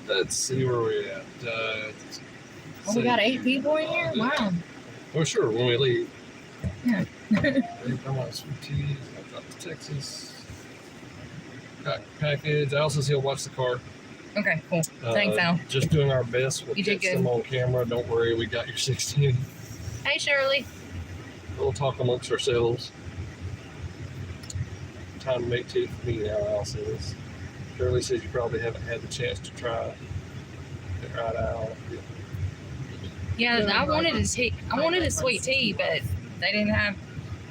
Let's see where we're at. Oh, we got 8 people in here? Wow. Oh, sure, when we leave. Yeah. Come on, sweet tea. Up to Texas. Got package. Allison said he'll watch the car. Okay, cool. Thanks, Al. Just doing our best. We'll You did catch them good. on camera. Don't worry, we got your 16. Hey, Shirley. We'll talk amongst ourselves. Time to make tea for me now, Al says. Shirley says you probably haven't had the chance to try it. Right, Al. Yeah, I wanted a tea. I wanted a sweet tea, but they didn't have.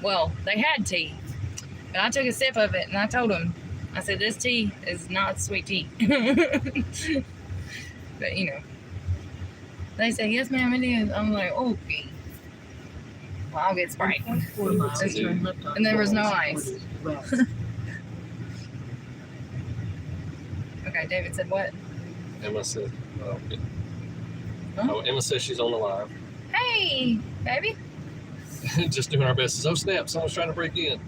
Well, they had tea, but I took a sip of it and I told them, I said, "This tea is not sweet tea." But you know, they said, "Yes, ma'am, it is." I'm like, "Okay." Well, I'll get Sprite. 4 miles, That's- turn left on And there was no West ice. 40 West. Okay, David said what? Emma said, Huh? oh, Emma says she's on the live. Hey, baby. Just doing our best. Oh, snap, someone's trying to break in.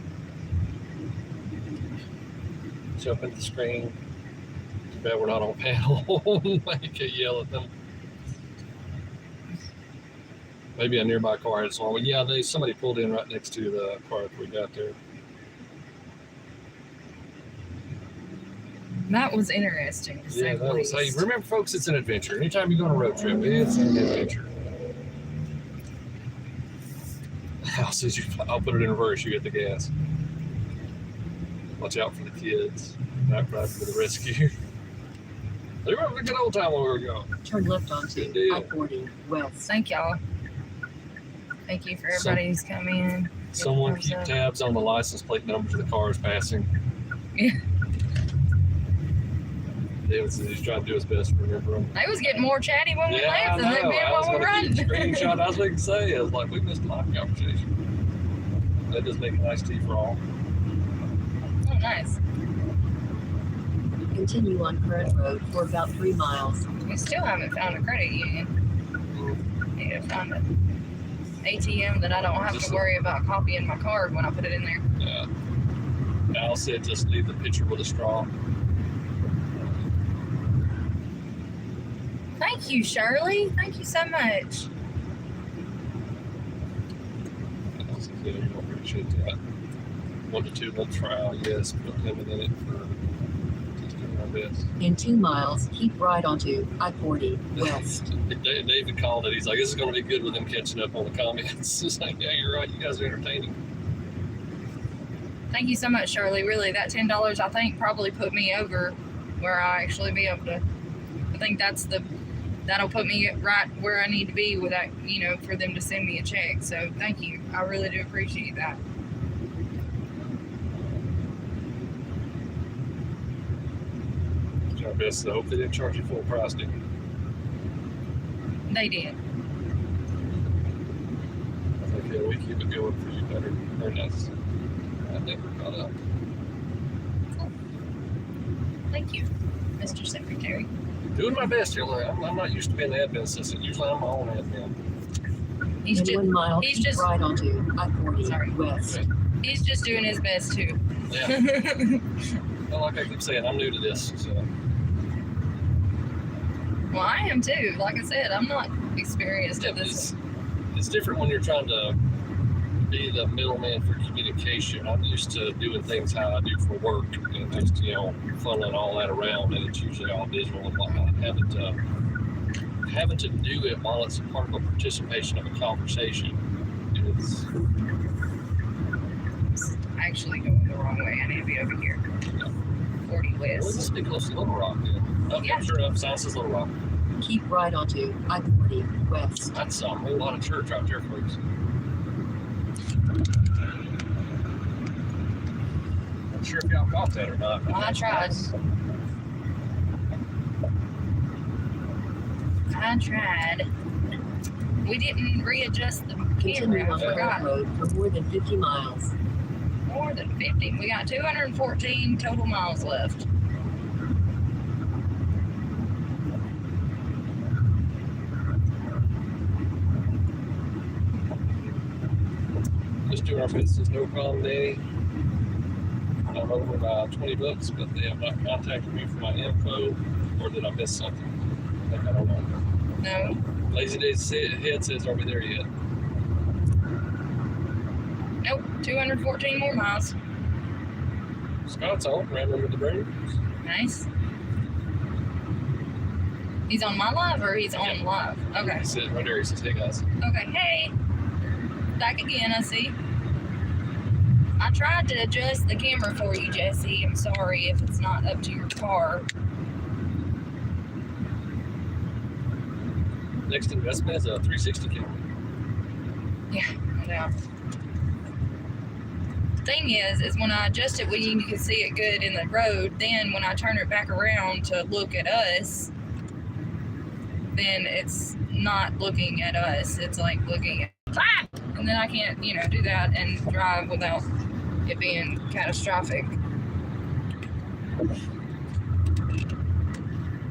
Jump into the screen. Too bad we're not on panel. I can't yell at them. Maybe a nearby car had swung. Yeah, somebody pulled in right next to the car that we got there. That was interesting to say Yeah, the that was. Hey, least. remember, folks, it's an adventure. Anytime you go on a road trip, it's an adventure. I'll put it in reverse. You hit the gas. Watch out for the kids. Not ride for the rescue. They were having a good old time when we were going. Turn left onto Good deal. I-40 West. Thank y'all. Thank you for everybody who's come in. Someone thumbs keep up. tabs on the license plate numbers of the cars passing. Yeah. David says he's trying to do his best to remember them. They was getting more chatty when we Yeah, I left than they know. did I was while we were going to keep running. screenshot. I was going to say, I was like, we missed a lot of conversation. That does make a nice tea for all. Oh, nice. Continue on Current Road for about 3 miles. We still haven't found a credit union. Need to find an ATM that I don't have to worry about copying my card when I put it in there. Yeah. Al said just leave the pitcher with a straw. Thank you, Shirley. Thank you so much. I said, yeah, you appreciate that. 1 to 2 months for Al, yes, put him in it for just doing our best. In 2 miles, keep right onto I-40 West. David called it. He's like, this is going to be good with him catching up on the comments. It's like, yeah, you're right. You guys are entertaining. Thank you so much, Shirley. Really, that $10 I think probably put me over where I actually be able to. I think that'll put me right where I need to be without, for them to send me a check. So thank you. I really do appreciate that. It's our best. I hope they didn't charge you full price, did you? They did. I think, yeah, we keep it going for you better. Very nice. I think we're caught up. Thank you, Mr. Secretary. Doing my best here, Larry. I'm not used to being an admin assistant. Usually I'm my own admin. He's In just 1 mile, he's keep just- right onto I-40 Sorry. West. he's just doing his best too. Yeah. Well, like I keep saying, I'm new to this, so Well, I am too. Like I said, I'm not experienced at this. it's different when you're trying to be the middleman for communication. I'm used to doing things how I do for work and just, funneling all that around, and it's usually all digital and whatnot. Having to do it while it's part of a participation of a conversation is Actually going the wrong way. I need to be over here. 40 well, west. let's be close to Little Rock. Yeah. Oh, Yeah. Sure enough, South is Little Rock. Keep right onto I-40 west. That's a whole lot of church right there, folks. Not sure if y'all caught that or not. Well, I tried. We didn't readjust the Continue camera. I on Brown forgot. Road for more than 50 miles. More than 50. We got 214 total miles left. Just doing our business, no problem, Danny. I'm over about $20, but they have not contacted me for my info, or did I miss something? I don't know. No. Lazy Days head says, are we there yet? Nope. 214 more miles. Scott's on, ran over the bridge. Nice. He's on my live or he's on live? Okay. He said right there, he says, hey guys. Okay. Hey. Back again, I see. I tried to adjust the camera for you, Jesse. I'm sorry if it's not up to your car. Next investment is a 360 camera. Yeah, no doubt. Thing is when I adjust it when you can see it good in the road, then when I turn it back around to look at us, then it's not looking at us. It's like looking at and then I can't, do that and drive without it being catastrophic.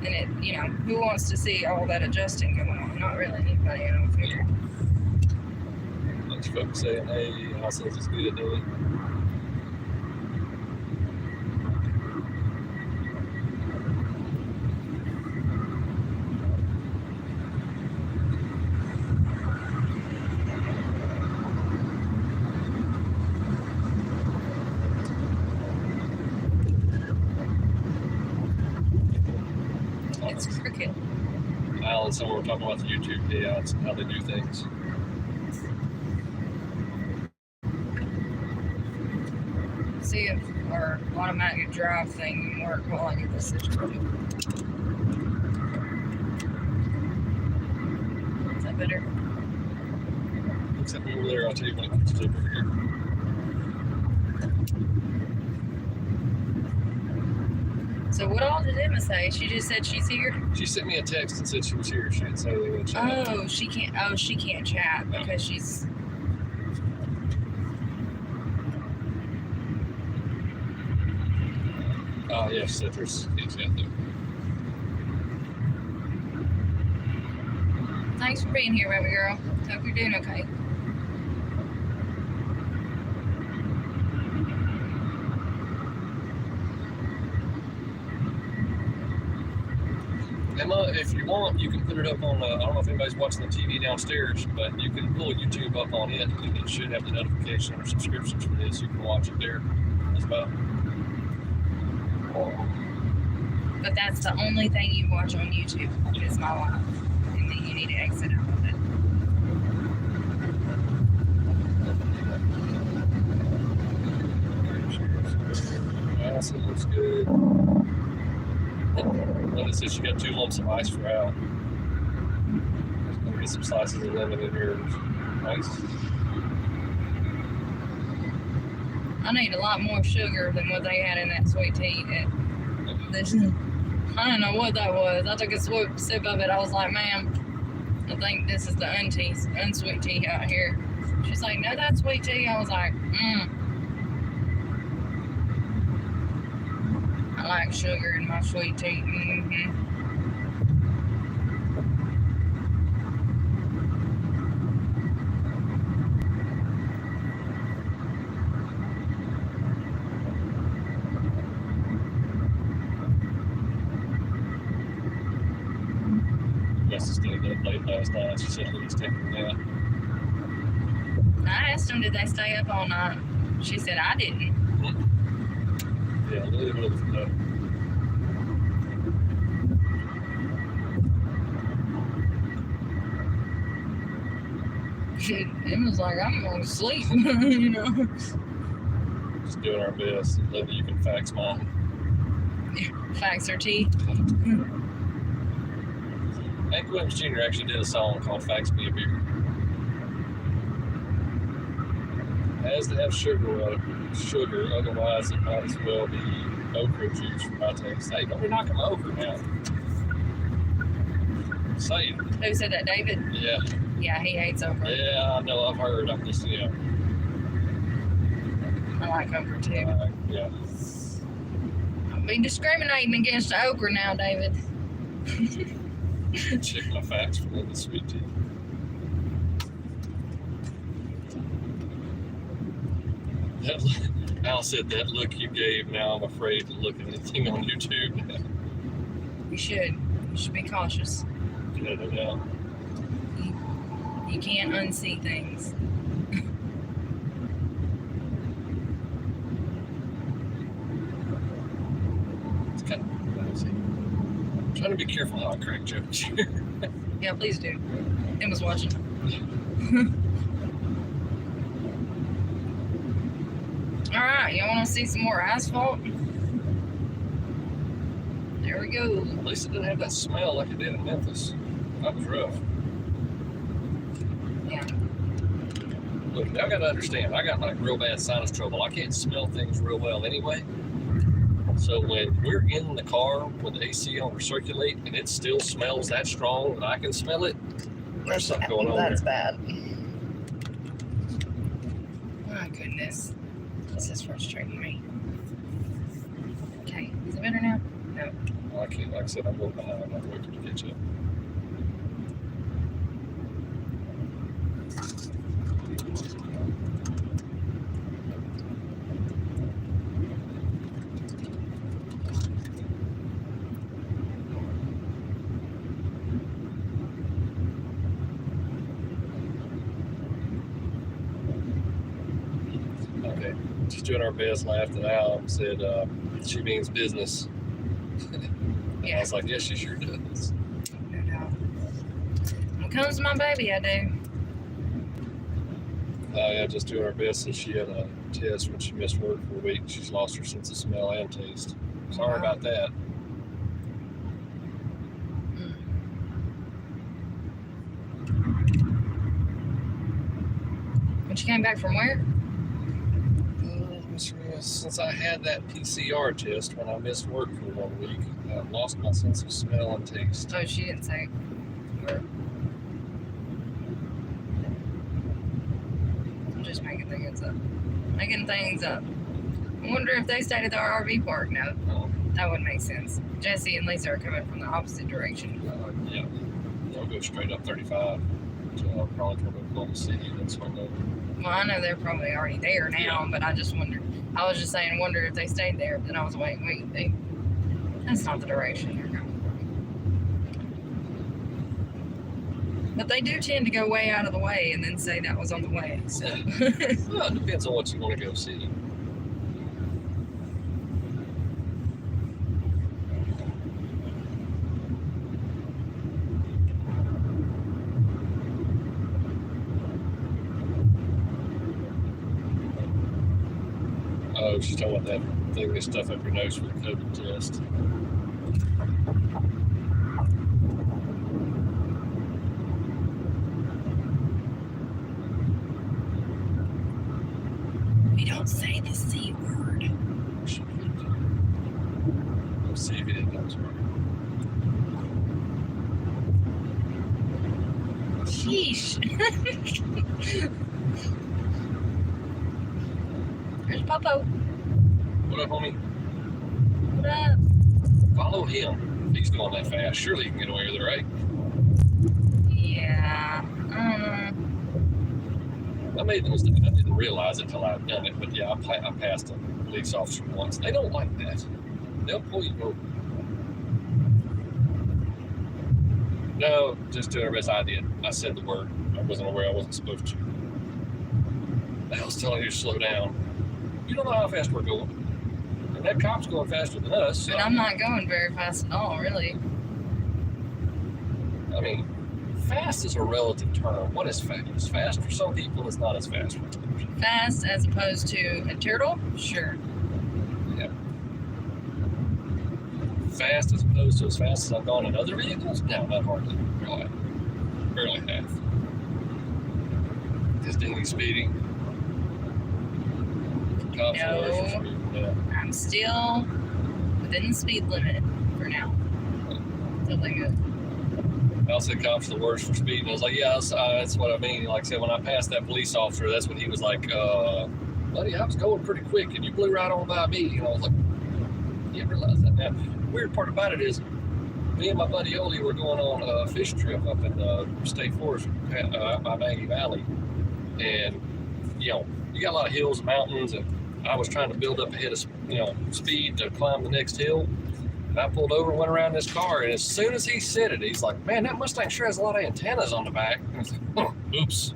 And it, who wants to see all that adjusting going on? Not really anybody, I don't figure. Bunch of folks saying, hey, I says it's good at doing. It's crooked. Al and someone were talking about the YouTube payouts and how they do things. See if our automatic drive thing can work while I get this situated. Is that better? Except over there, I'll tell you when it comes to over here. So what all did Emma say? She just said she's here. She sent me a text and said she was here. She didn't say anything in the chat. Oh, she can't. Oh, she can't chat because she's. Oh, yeah, she said there's things out there. Thanks for being here, baby girl. Hope you're doing okay. Emma, if you want, you can put it up on, I don't know if anybody's watching the TV downstairs, but you can pull YouTube up on it, and it should have the notification or subscriptions for this. You can watch it there as well. But that's the only thing you watch on YouTube is my life. And then you need to exit out of it. Yes, it looks good. Well, it says you got 2 lumps of ice for Al. Get some slices of lemon in here. Nice. I need a lot more sugar than what they had in that sweet tea. This, I don't know what that was. I took a sip of it. I was like, ma'am, I think this is the unsweet tea out here. She's like, no, that's sweet tea. I was like, I like sugar in my sweet tea. Yes, stayed up late last night. She said he was taking a nap. I asked them, did they stay up all night? She said, I didn't. Yeah, Lily would have known. It was like, I'm going to sleep, you know. Just doing our best. Lily, you can fax mine. Fax her tea. Hank Williams Jr. actually did a song called Fax Me a Beer. It has to have sugar, otherwise it might as well be okra juice for my taste. Hey, don't be knocking my okra down. Say it. Who said that, David? Yeah. Yeah, he hates okra. Yeah, I know, I've heard. I'm just, I like okra too. yeah. I'll be discriminating against okra now, David. Check my facts for the sweet tea. Al said that look you gave, now I'm afraid to look at anything on YouTube. You should be cautious. No doubt. You can't unsee things. It's kind of crazy. I'm trying to be careful how I crack jokes here. Yeah, please do. Emma's watching. All right, y'all want to see some more asphalt? There we go. At least it didn't have that smell like it did in Memphis. That was rough. Yeah. Look, I gotta understand, I got like real bad sinus trouble. I can't smell things real well anyway. So when we're in the car with the AC on recirculate and it still smells that strong that I can smell it, there's something going on That's there. bad. My goodness. This is frustrating me. Okay, is it better now? No. I can't, like I said, I'm a little behind. I'm not waiting to catch up. Okay, just doing our best. Laughed it out. Said she means business. And I was like, yes, she sure does. No doubt. When it comes to my baby, I do. Yeah, just doing our best since she had a test when she missed work for a week. She's lost her sense of smell and taste. Sorry Wow. about that. When she came back from where? Since I had that PCR test when I missed work for 1 week, I lost my sense of smell and taste. Oh, she didn't say where. I'm just making things up. Making things up. I wonder if they stayed at the RV park. No, that wouldn't make sense. Jesse and Lisa are coming from the opposite direction. Yeah, they'll go straight up 35 to probably come to Oklahoma City and then swing over. Well, I know they're probably already there now, but I just wondered. I was just saying, wonder if they stayed there. Then I was like, wait, that's not the direction they're going. But they do tend to go way out of the way and then say that was on the way. So. Well, it depends on what you want to go see. Oh, she's talking about that thing they stuff up your nose for the COVID test. We don't say the C word. Let's see if he didn't know. Sheesh. There's Popo. What up, homie? What up? Follow him. He's going that fast. Surely he can get away with it, right? Yeah. I made the mistake. I didn't realize it until I'd done it. But yeah, I passed a police officer once. They don't like that. They'll pull you over. No, just doing our best. I did. I said the word. I wasn't aware I wasn't supposed to. I was telling you to slow down. You don't know how fast we're going. And that cop's going faster than us. So, And I'm not going very fast at all, really. I mean, fast is a relative term. What is fast? Fast for some people is not as fast for others. Fast as opposed to a turtle? Sure. Yeah. Fast as opposed to as fast as I've gone in other vehicles? No, not hardly. Really. Barely half. Is Dingy speeding? Cops No. are for speeding. Yeah. I'm still within the speed limit for now. Until they move. I said cops are the worst for speeding. I was like, yeah, that's what I mean. Like I said, when I passed that police officer, that's when he was like, buddy, I was going pretty quick and you blew right on by me. And I was like, you didn't realize that. Now, the weird part about it is, me and my buddy Oli were going on a fish trip up in the state forest out by Maggie Valley. And, you know, you got a lot of hills and mountains, and I was trying to build up ahead of, speed to climb the next hill. And I pulled over and went around this car, and as soon as he said it, he's like, man, that Mustang sure has a lot of antennas on the back. And I was like, oh, oops.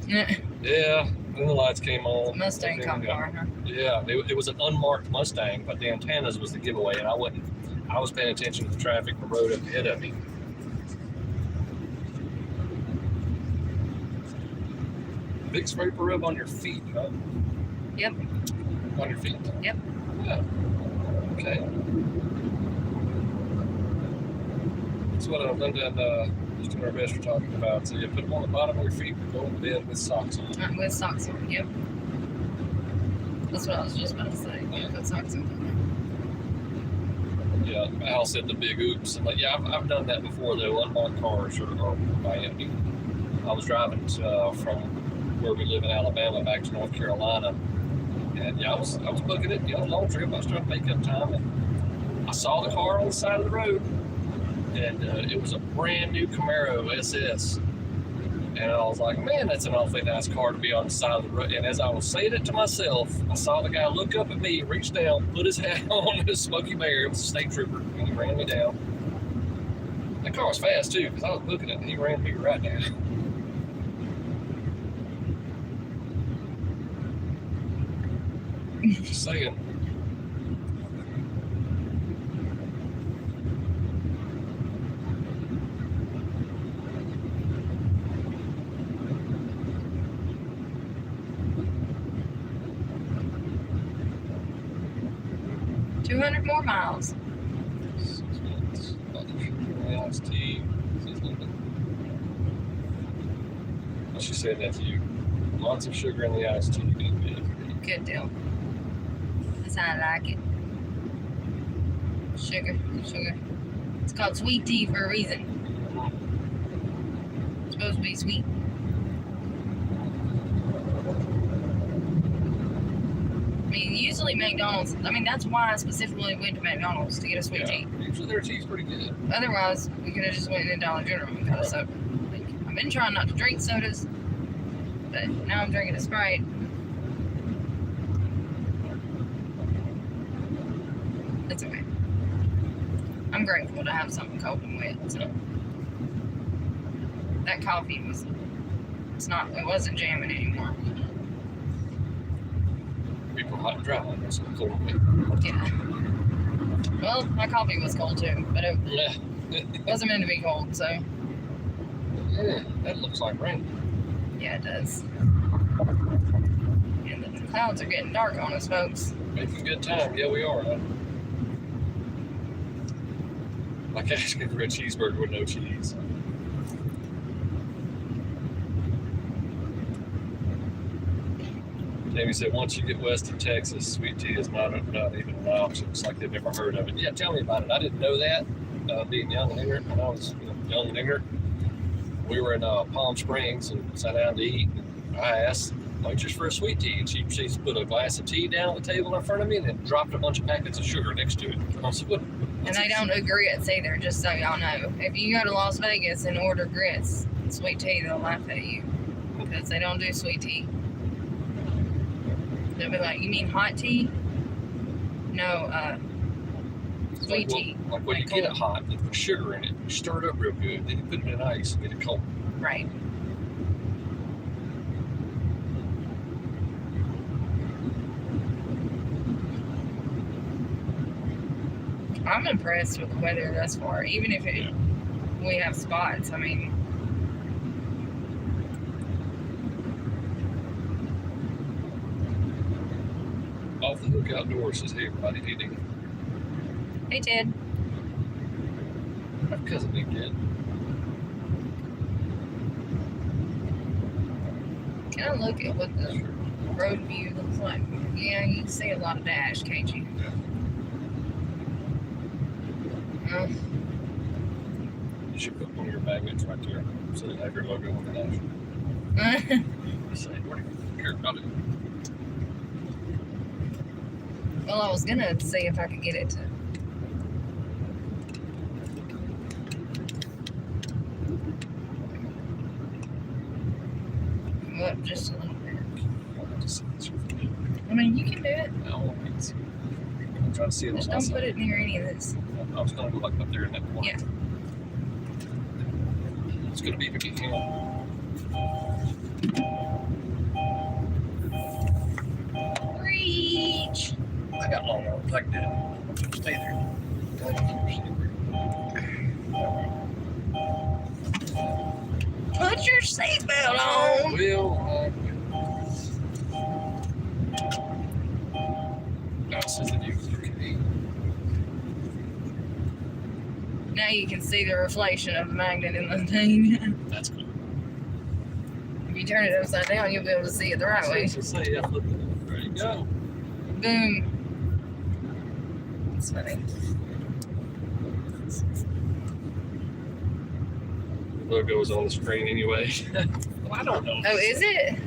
Yeah, then the lights came on. Mustang cop car, huh? Yeah, it was an unmarked Mustang, but the antennas was the giveaway, and I was paying attention to the traffic and the road up ahead of me. Big scraper rub on your feet, huh? Yep. On your feet? Yep. Yeah. Okay. That's what Linda and just doing our best for talking about. So you put them on the bottom of your feet and go to bed with socks on. With socks on, yep. That's what I was just about to say. Yeah, put socks on. Yeah, Al said the big oops. I'm like, yeah, I've done that before though. Unmarked cars or Miami. I was driving from where we live in Alabama back to North Carolina. And yeah, I was booking it, long trip. I was trying to make up time, and I saw the car on the side of the road, and it was a brand new Camaro SS. And I was like, man, that's an awfully nice car to be on the side of the road. And as I was saying it to myself, I saw the guy look up at me, reach down, put his hat on, his Smoky Bear. It was a state trooper, and he ran me down. That car was fast too, because I was booking it, and he ran me right down. Just saying. $200 more miles. 6 minutes. Iced tea. She said that to you. Lots of sugar in the iced tea. Good deal. That's how I like it. Sugar. It's called sweet tea for a reason. It's supposed to be sweet. I mean, usually McDonald's, that's why I specifically went to McDonald's to get a sweet tea. Usually their tea's pretty good. Otherwise, we could have just went in Dollar General and got a soda. I've been trying not to drink sodas, but now I'm drinking a Sprite. It's okay. I'm grateful to have something cold and wet. So that coffee it wasn't jamming anymore. People hot and dry, that's cool with me. Yeah. Well, my coffee was cold too, but it Yeah. wasn't meant to be cold, so Yeah, that looks like rain. yeah, it does. And the clouds are getting dark on us, folks. Making good time. Yeah, we are. Huh? Like asking for a cheeseburger with no cheese. Jamie said, once you get west of Texas, sweet tea is not even an option. It's like they've never heard of it. Yeah, tell me about it. I didn't know that. Being young and ignorant, when I was young and ignorant, we were in Palm Springs and sat down to eat. And I asked waitress for a sweet tea, and she put a glass of tea down on the table in front of me and then dropped a bunch of packets of sugar next to it. I said, what? And they don't do grits either, just so y'all know. If you go to Las Vegas and order grits and sweet tea, they'll laugh at you because they don't do sweet tea. They'll be like, you mean hot tea? No, sweet tea. Like when you get it hot, you put sugar in it, you stir it up real good, then you put it in ice and get it cold. Right. I'm impressed with the weather thus far. Even if we have spots, I mean, Off the Hook Outdoors says, hey everybody, hey Dean. hey Ted. My cousin Nick did. Can I look at what the road view looks like? Yeah, you can see a lot of dash, can't you? You should put one of your magnets right there so they have your logo on the dash. You say, what do you care about it? Well, I was gonna see if I could get it to. Go up just a little bit. I mean, you can do it. No, it's, I'm trying to see it on Just my don't side. put it near any of this. I was gonna go like up there in that corner. Yeah. It's gonna be Vicky Hill. Reach. I got long arms like that. Stay there. Put your seatbelt I on. will. Now it says that you was okay. Now you can see the reflection of the magnet in the thing. That's cool. If you turn it upside down, you'll be able to see it the right way. So say, yeah, look, there you go. Boom. That's funny. Logo is on the screen anyway. Well, I don't know. Oh, is it?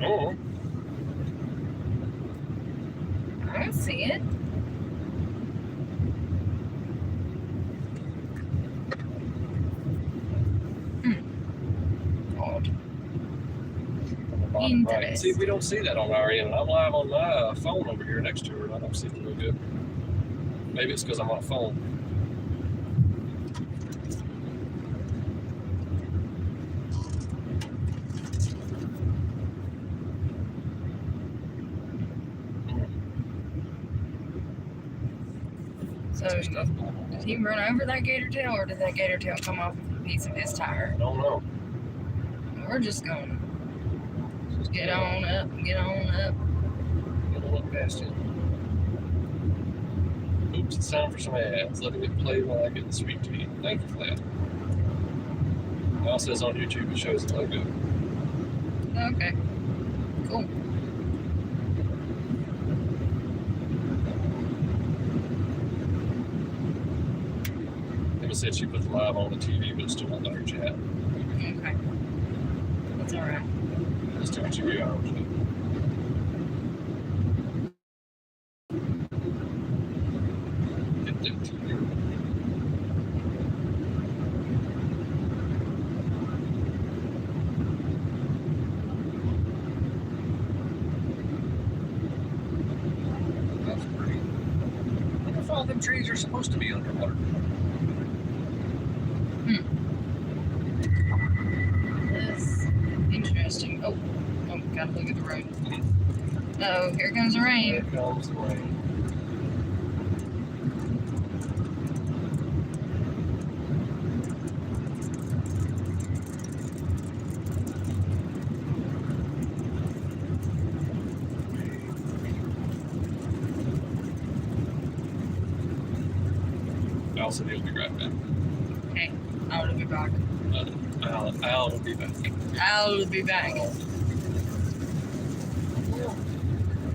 Oh. I don't see it. Odd. Bottom right. Interesting. See, we don't see that on our end. I'm live on my phone over here next to her, and I don't see it real good. Maybe it's because I'm on a phone. So, Some stuff going on. did he run over that gator tail, or did that gator tail come off a piece of his tire? I don't know. We're just going to get on up, get on up. I'm gonna look past it. Oops, it's time for some ads. Let me play while I get the sweet tea. Thank you for that. It also says on YouTube it shows the logo. Okay. Cool. Emma said she put the live on the TV, but it's still not on her chat. Okay. That's alright. It's still 2 hours. Get that TV. That's pretty. I wonder if all them trees are supposed to be underwater. That's interesting. Oh, gotta look at the road. Oh, here comes the rain. Here comes the rain. Allison, he'll be right back. Okay, I'll be back. Al will be back. I'll be back.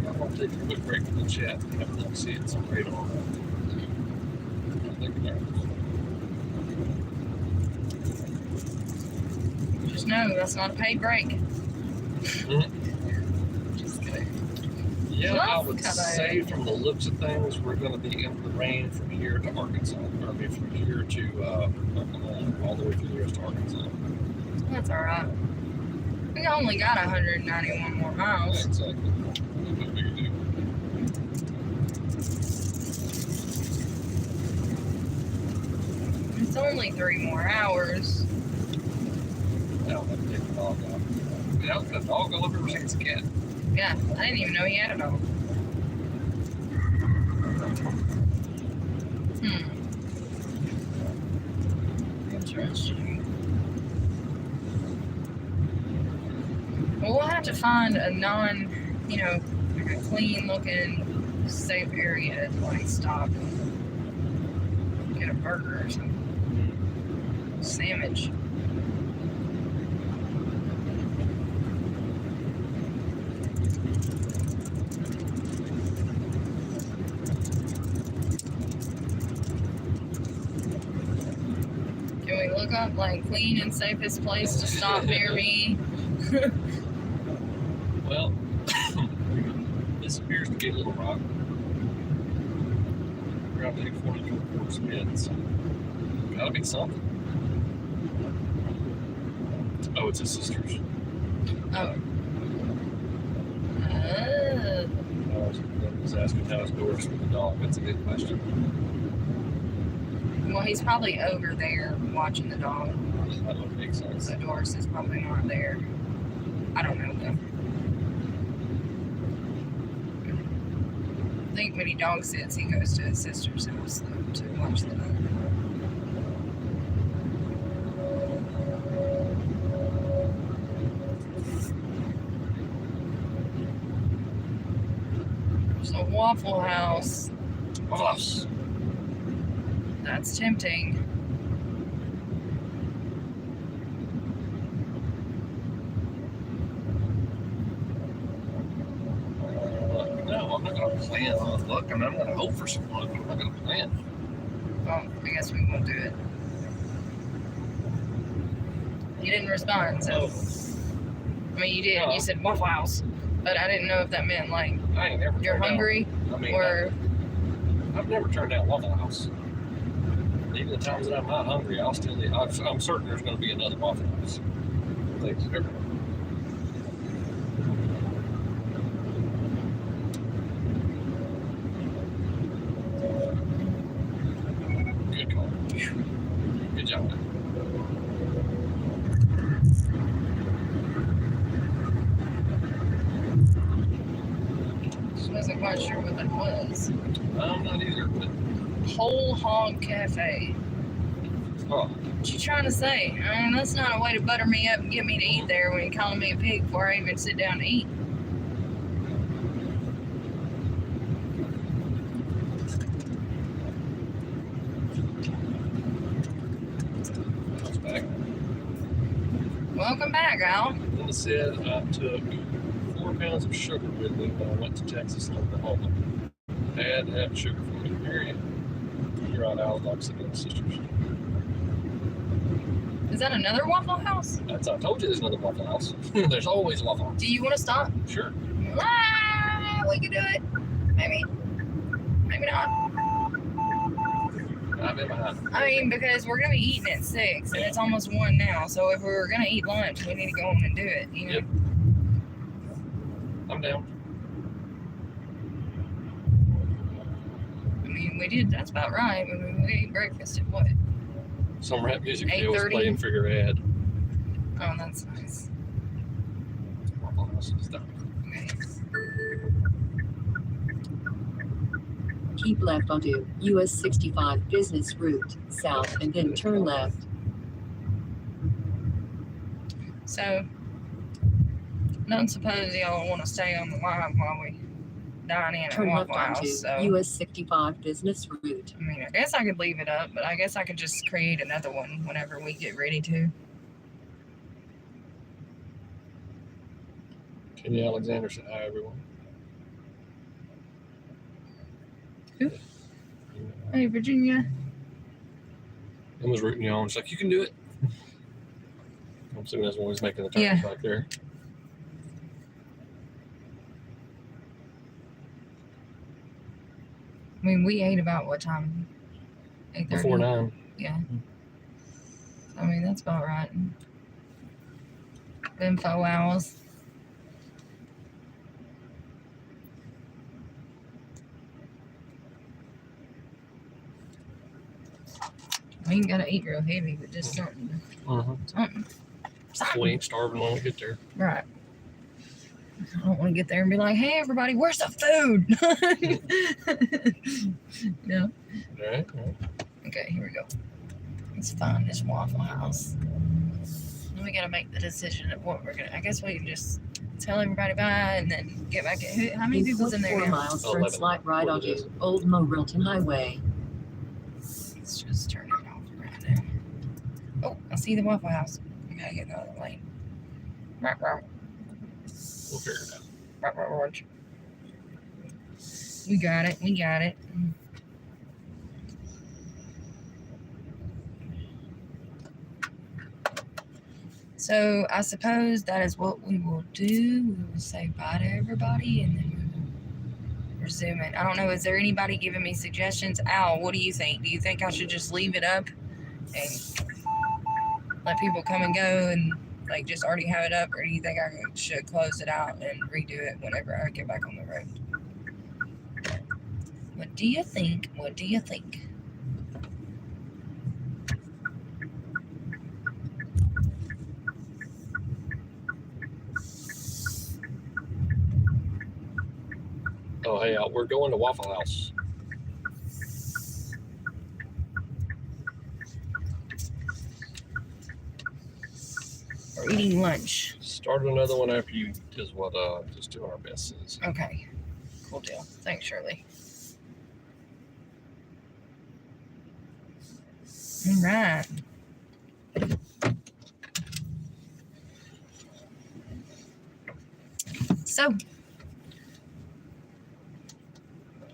I'm gonna take a quick break from the chat. I have to see it some radar. I think there. Just know that's not a paid break. Just kidding. Yeah, I Well, would kinda- say from the looks of things, we're going to be in the rain from here to Arkansas. Or I mean, from here to Oklahoma, all the way through the rest of Arkansas. That's alright. We only got 191 more miles. Exactly. What we can do. It's only 3 more hours. Now, let me take the dog out. Yeah, the dog, all I've ever seen is a cat. Yeah, I didn't even know he had a dog. Interesting. Well, we'll have to find a like a clean looking, safe area to like stop and get a burger or something. Sandwich. Can we look up like clean and safest place to stop near me? Well, this appears to be Little Rock. Probably 44 spins. Gotta be something. Oh, it's his sister's. Oh. I was asking how his doors with the dog. That's a good question. Well, he's probably over there watching the dog. That would make sense. So Doris is probably not there. I don't know though. I think when he dog sits, he goes to his sister's house though to watch the dog. There's a Waffle House. Waffle House. That's tempting. No, I'm not gonna plan on looking. I'm gonna hope for some luck. I'm not gonna plan. Well, I guess we won't do it. You didn't respond, so. I mean, you did. No. You said Waffle House, but I didn't know if that meant like I ain't never. you're turned hungry Down, I mean, or. I've never turned down Waffle House. Even the times that I'm not hungry, I'll still eat. I'm certain there's going to be another Waffle House. Thanks, everyone. Good call. Good job. I wasn't quite sure what that was. I'm not either, but Whole Hog Cafe. oh, What you trying to say? I mean, that's not a way to butter me up and get me to eat there when you're calling me a pig before I even sit down to eat. that's back. Welcome back, Al. Linda said I took 4 pounds of sugar with me when I went to Texas and Oklahoma. I had to have sugar for me, period. You're right, Al, like sitting sisters. Is that another Waffle House? That's I told you there's another Waffle House. There's always a Waffle House. Do you want to stop? Sure. Ah, we could do it. Maybe. Maybe not. I've been behind. I mean, because we're gonna be eating at 6, and it's almost 1 now. So if we were gonna eat lunch, we need to go home and do it. You know. Yep. I'm down. I mean, we did. That's about right. I mean, we ate breakfast at what? Some rap music video was 8:30? playing for your ad. Oh, that's nice. Waffle House is done. Okay. Keep left onto US 65 business route south and then turn left. So, I don't suppose y'all want to stay on the line while we dine in at Turn left Waffle onto House. So, US 65 business route. I mean, I guess I could leave it up, but I guess I could just create another one whenever we get ready to. Kenny Alexander said hi, everyone. Who? Hey, Virginia. I was rooting you on. She's like, you can do it. I'm assuming that's when he's making the turns Yeah. right there. I mean, we ate about what time? 8:30? Before 9. Yeah. I mean, that's about right. Been 4 hours. We ain't gotta eat real heavy, but just something. Something. We ain't starving when we get there. Right. I don't want to get there and be like, hey, everybody, where's the food? Yeah. All right. Okay, here we go. Let's find this Waffle House. Then we gotta make the decision of what we're gonna. I guess we can just tell everybody bye and then get back at how many In people's in there 0.4 now? miles, turn 11. slight right What onto it is. Old Mo Rilton Highway. Let's just turn it off right there. Oh, I see the Waffle House. I gotta get the other lane. Right. We'll figure it out. Right. We got it. So I suppose that is what we will do. We will say bye to everybody and then we will resume it. I don't know. Is there anybody giving me suggestions? Al, what do you think? Do you think I should just leave it up and let people come and go and like just already have it up, or do you think I should close it out and redo it whenever I get back on the road? What do you think? Oh, hey, we're going to Waffle House. We're eating lunch. Start another one after you is what just doing our best is. Okay. Cool deal. Thanks, Shirley. All right. So,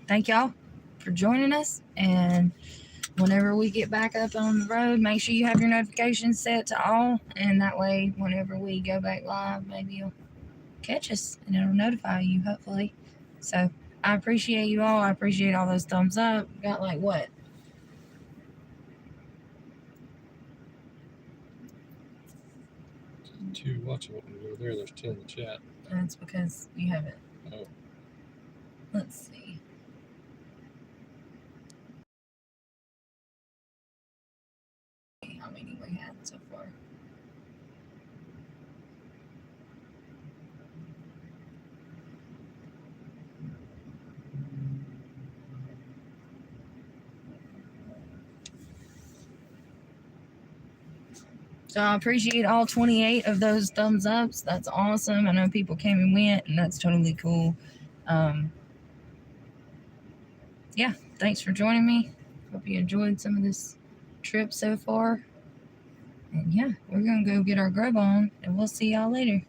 thank y'all for joining us. And whenever we get back up on the road, make sure you have your notifications set to all. And that way, whenever we go back live, maybe you'll catch us and it'll notify you, hopefully. So, I appreciate you all. I appreciate all those thumbs up. Got like what? Two watching what we do there. There's 10 in the chat. That's because you haven't. Oh. Let's see. How many we had so far? So I appreciate all 28 of those thumbs ups. That's awesome. I know people came and went, and that's totally cool. Yeah, thanks for joining me. Hope you enjoyed some of this trip so far. And yeah, we're going to go get our grub on, and we'll see y'all later.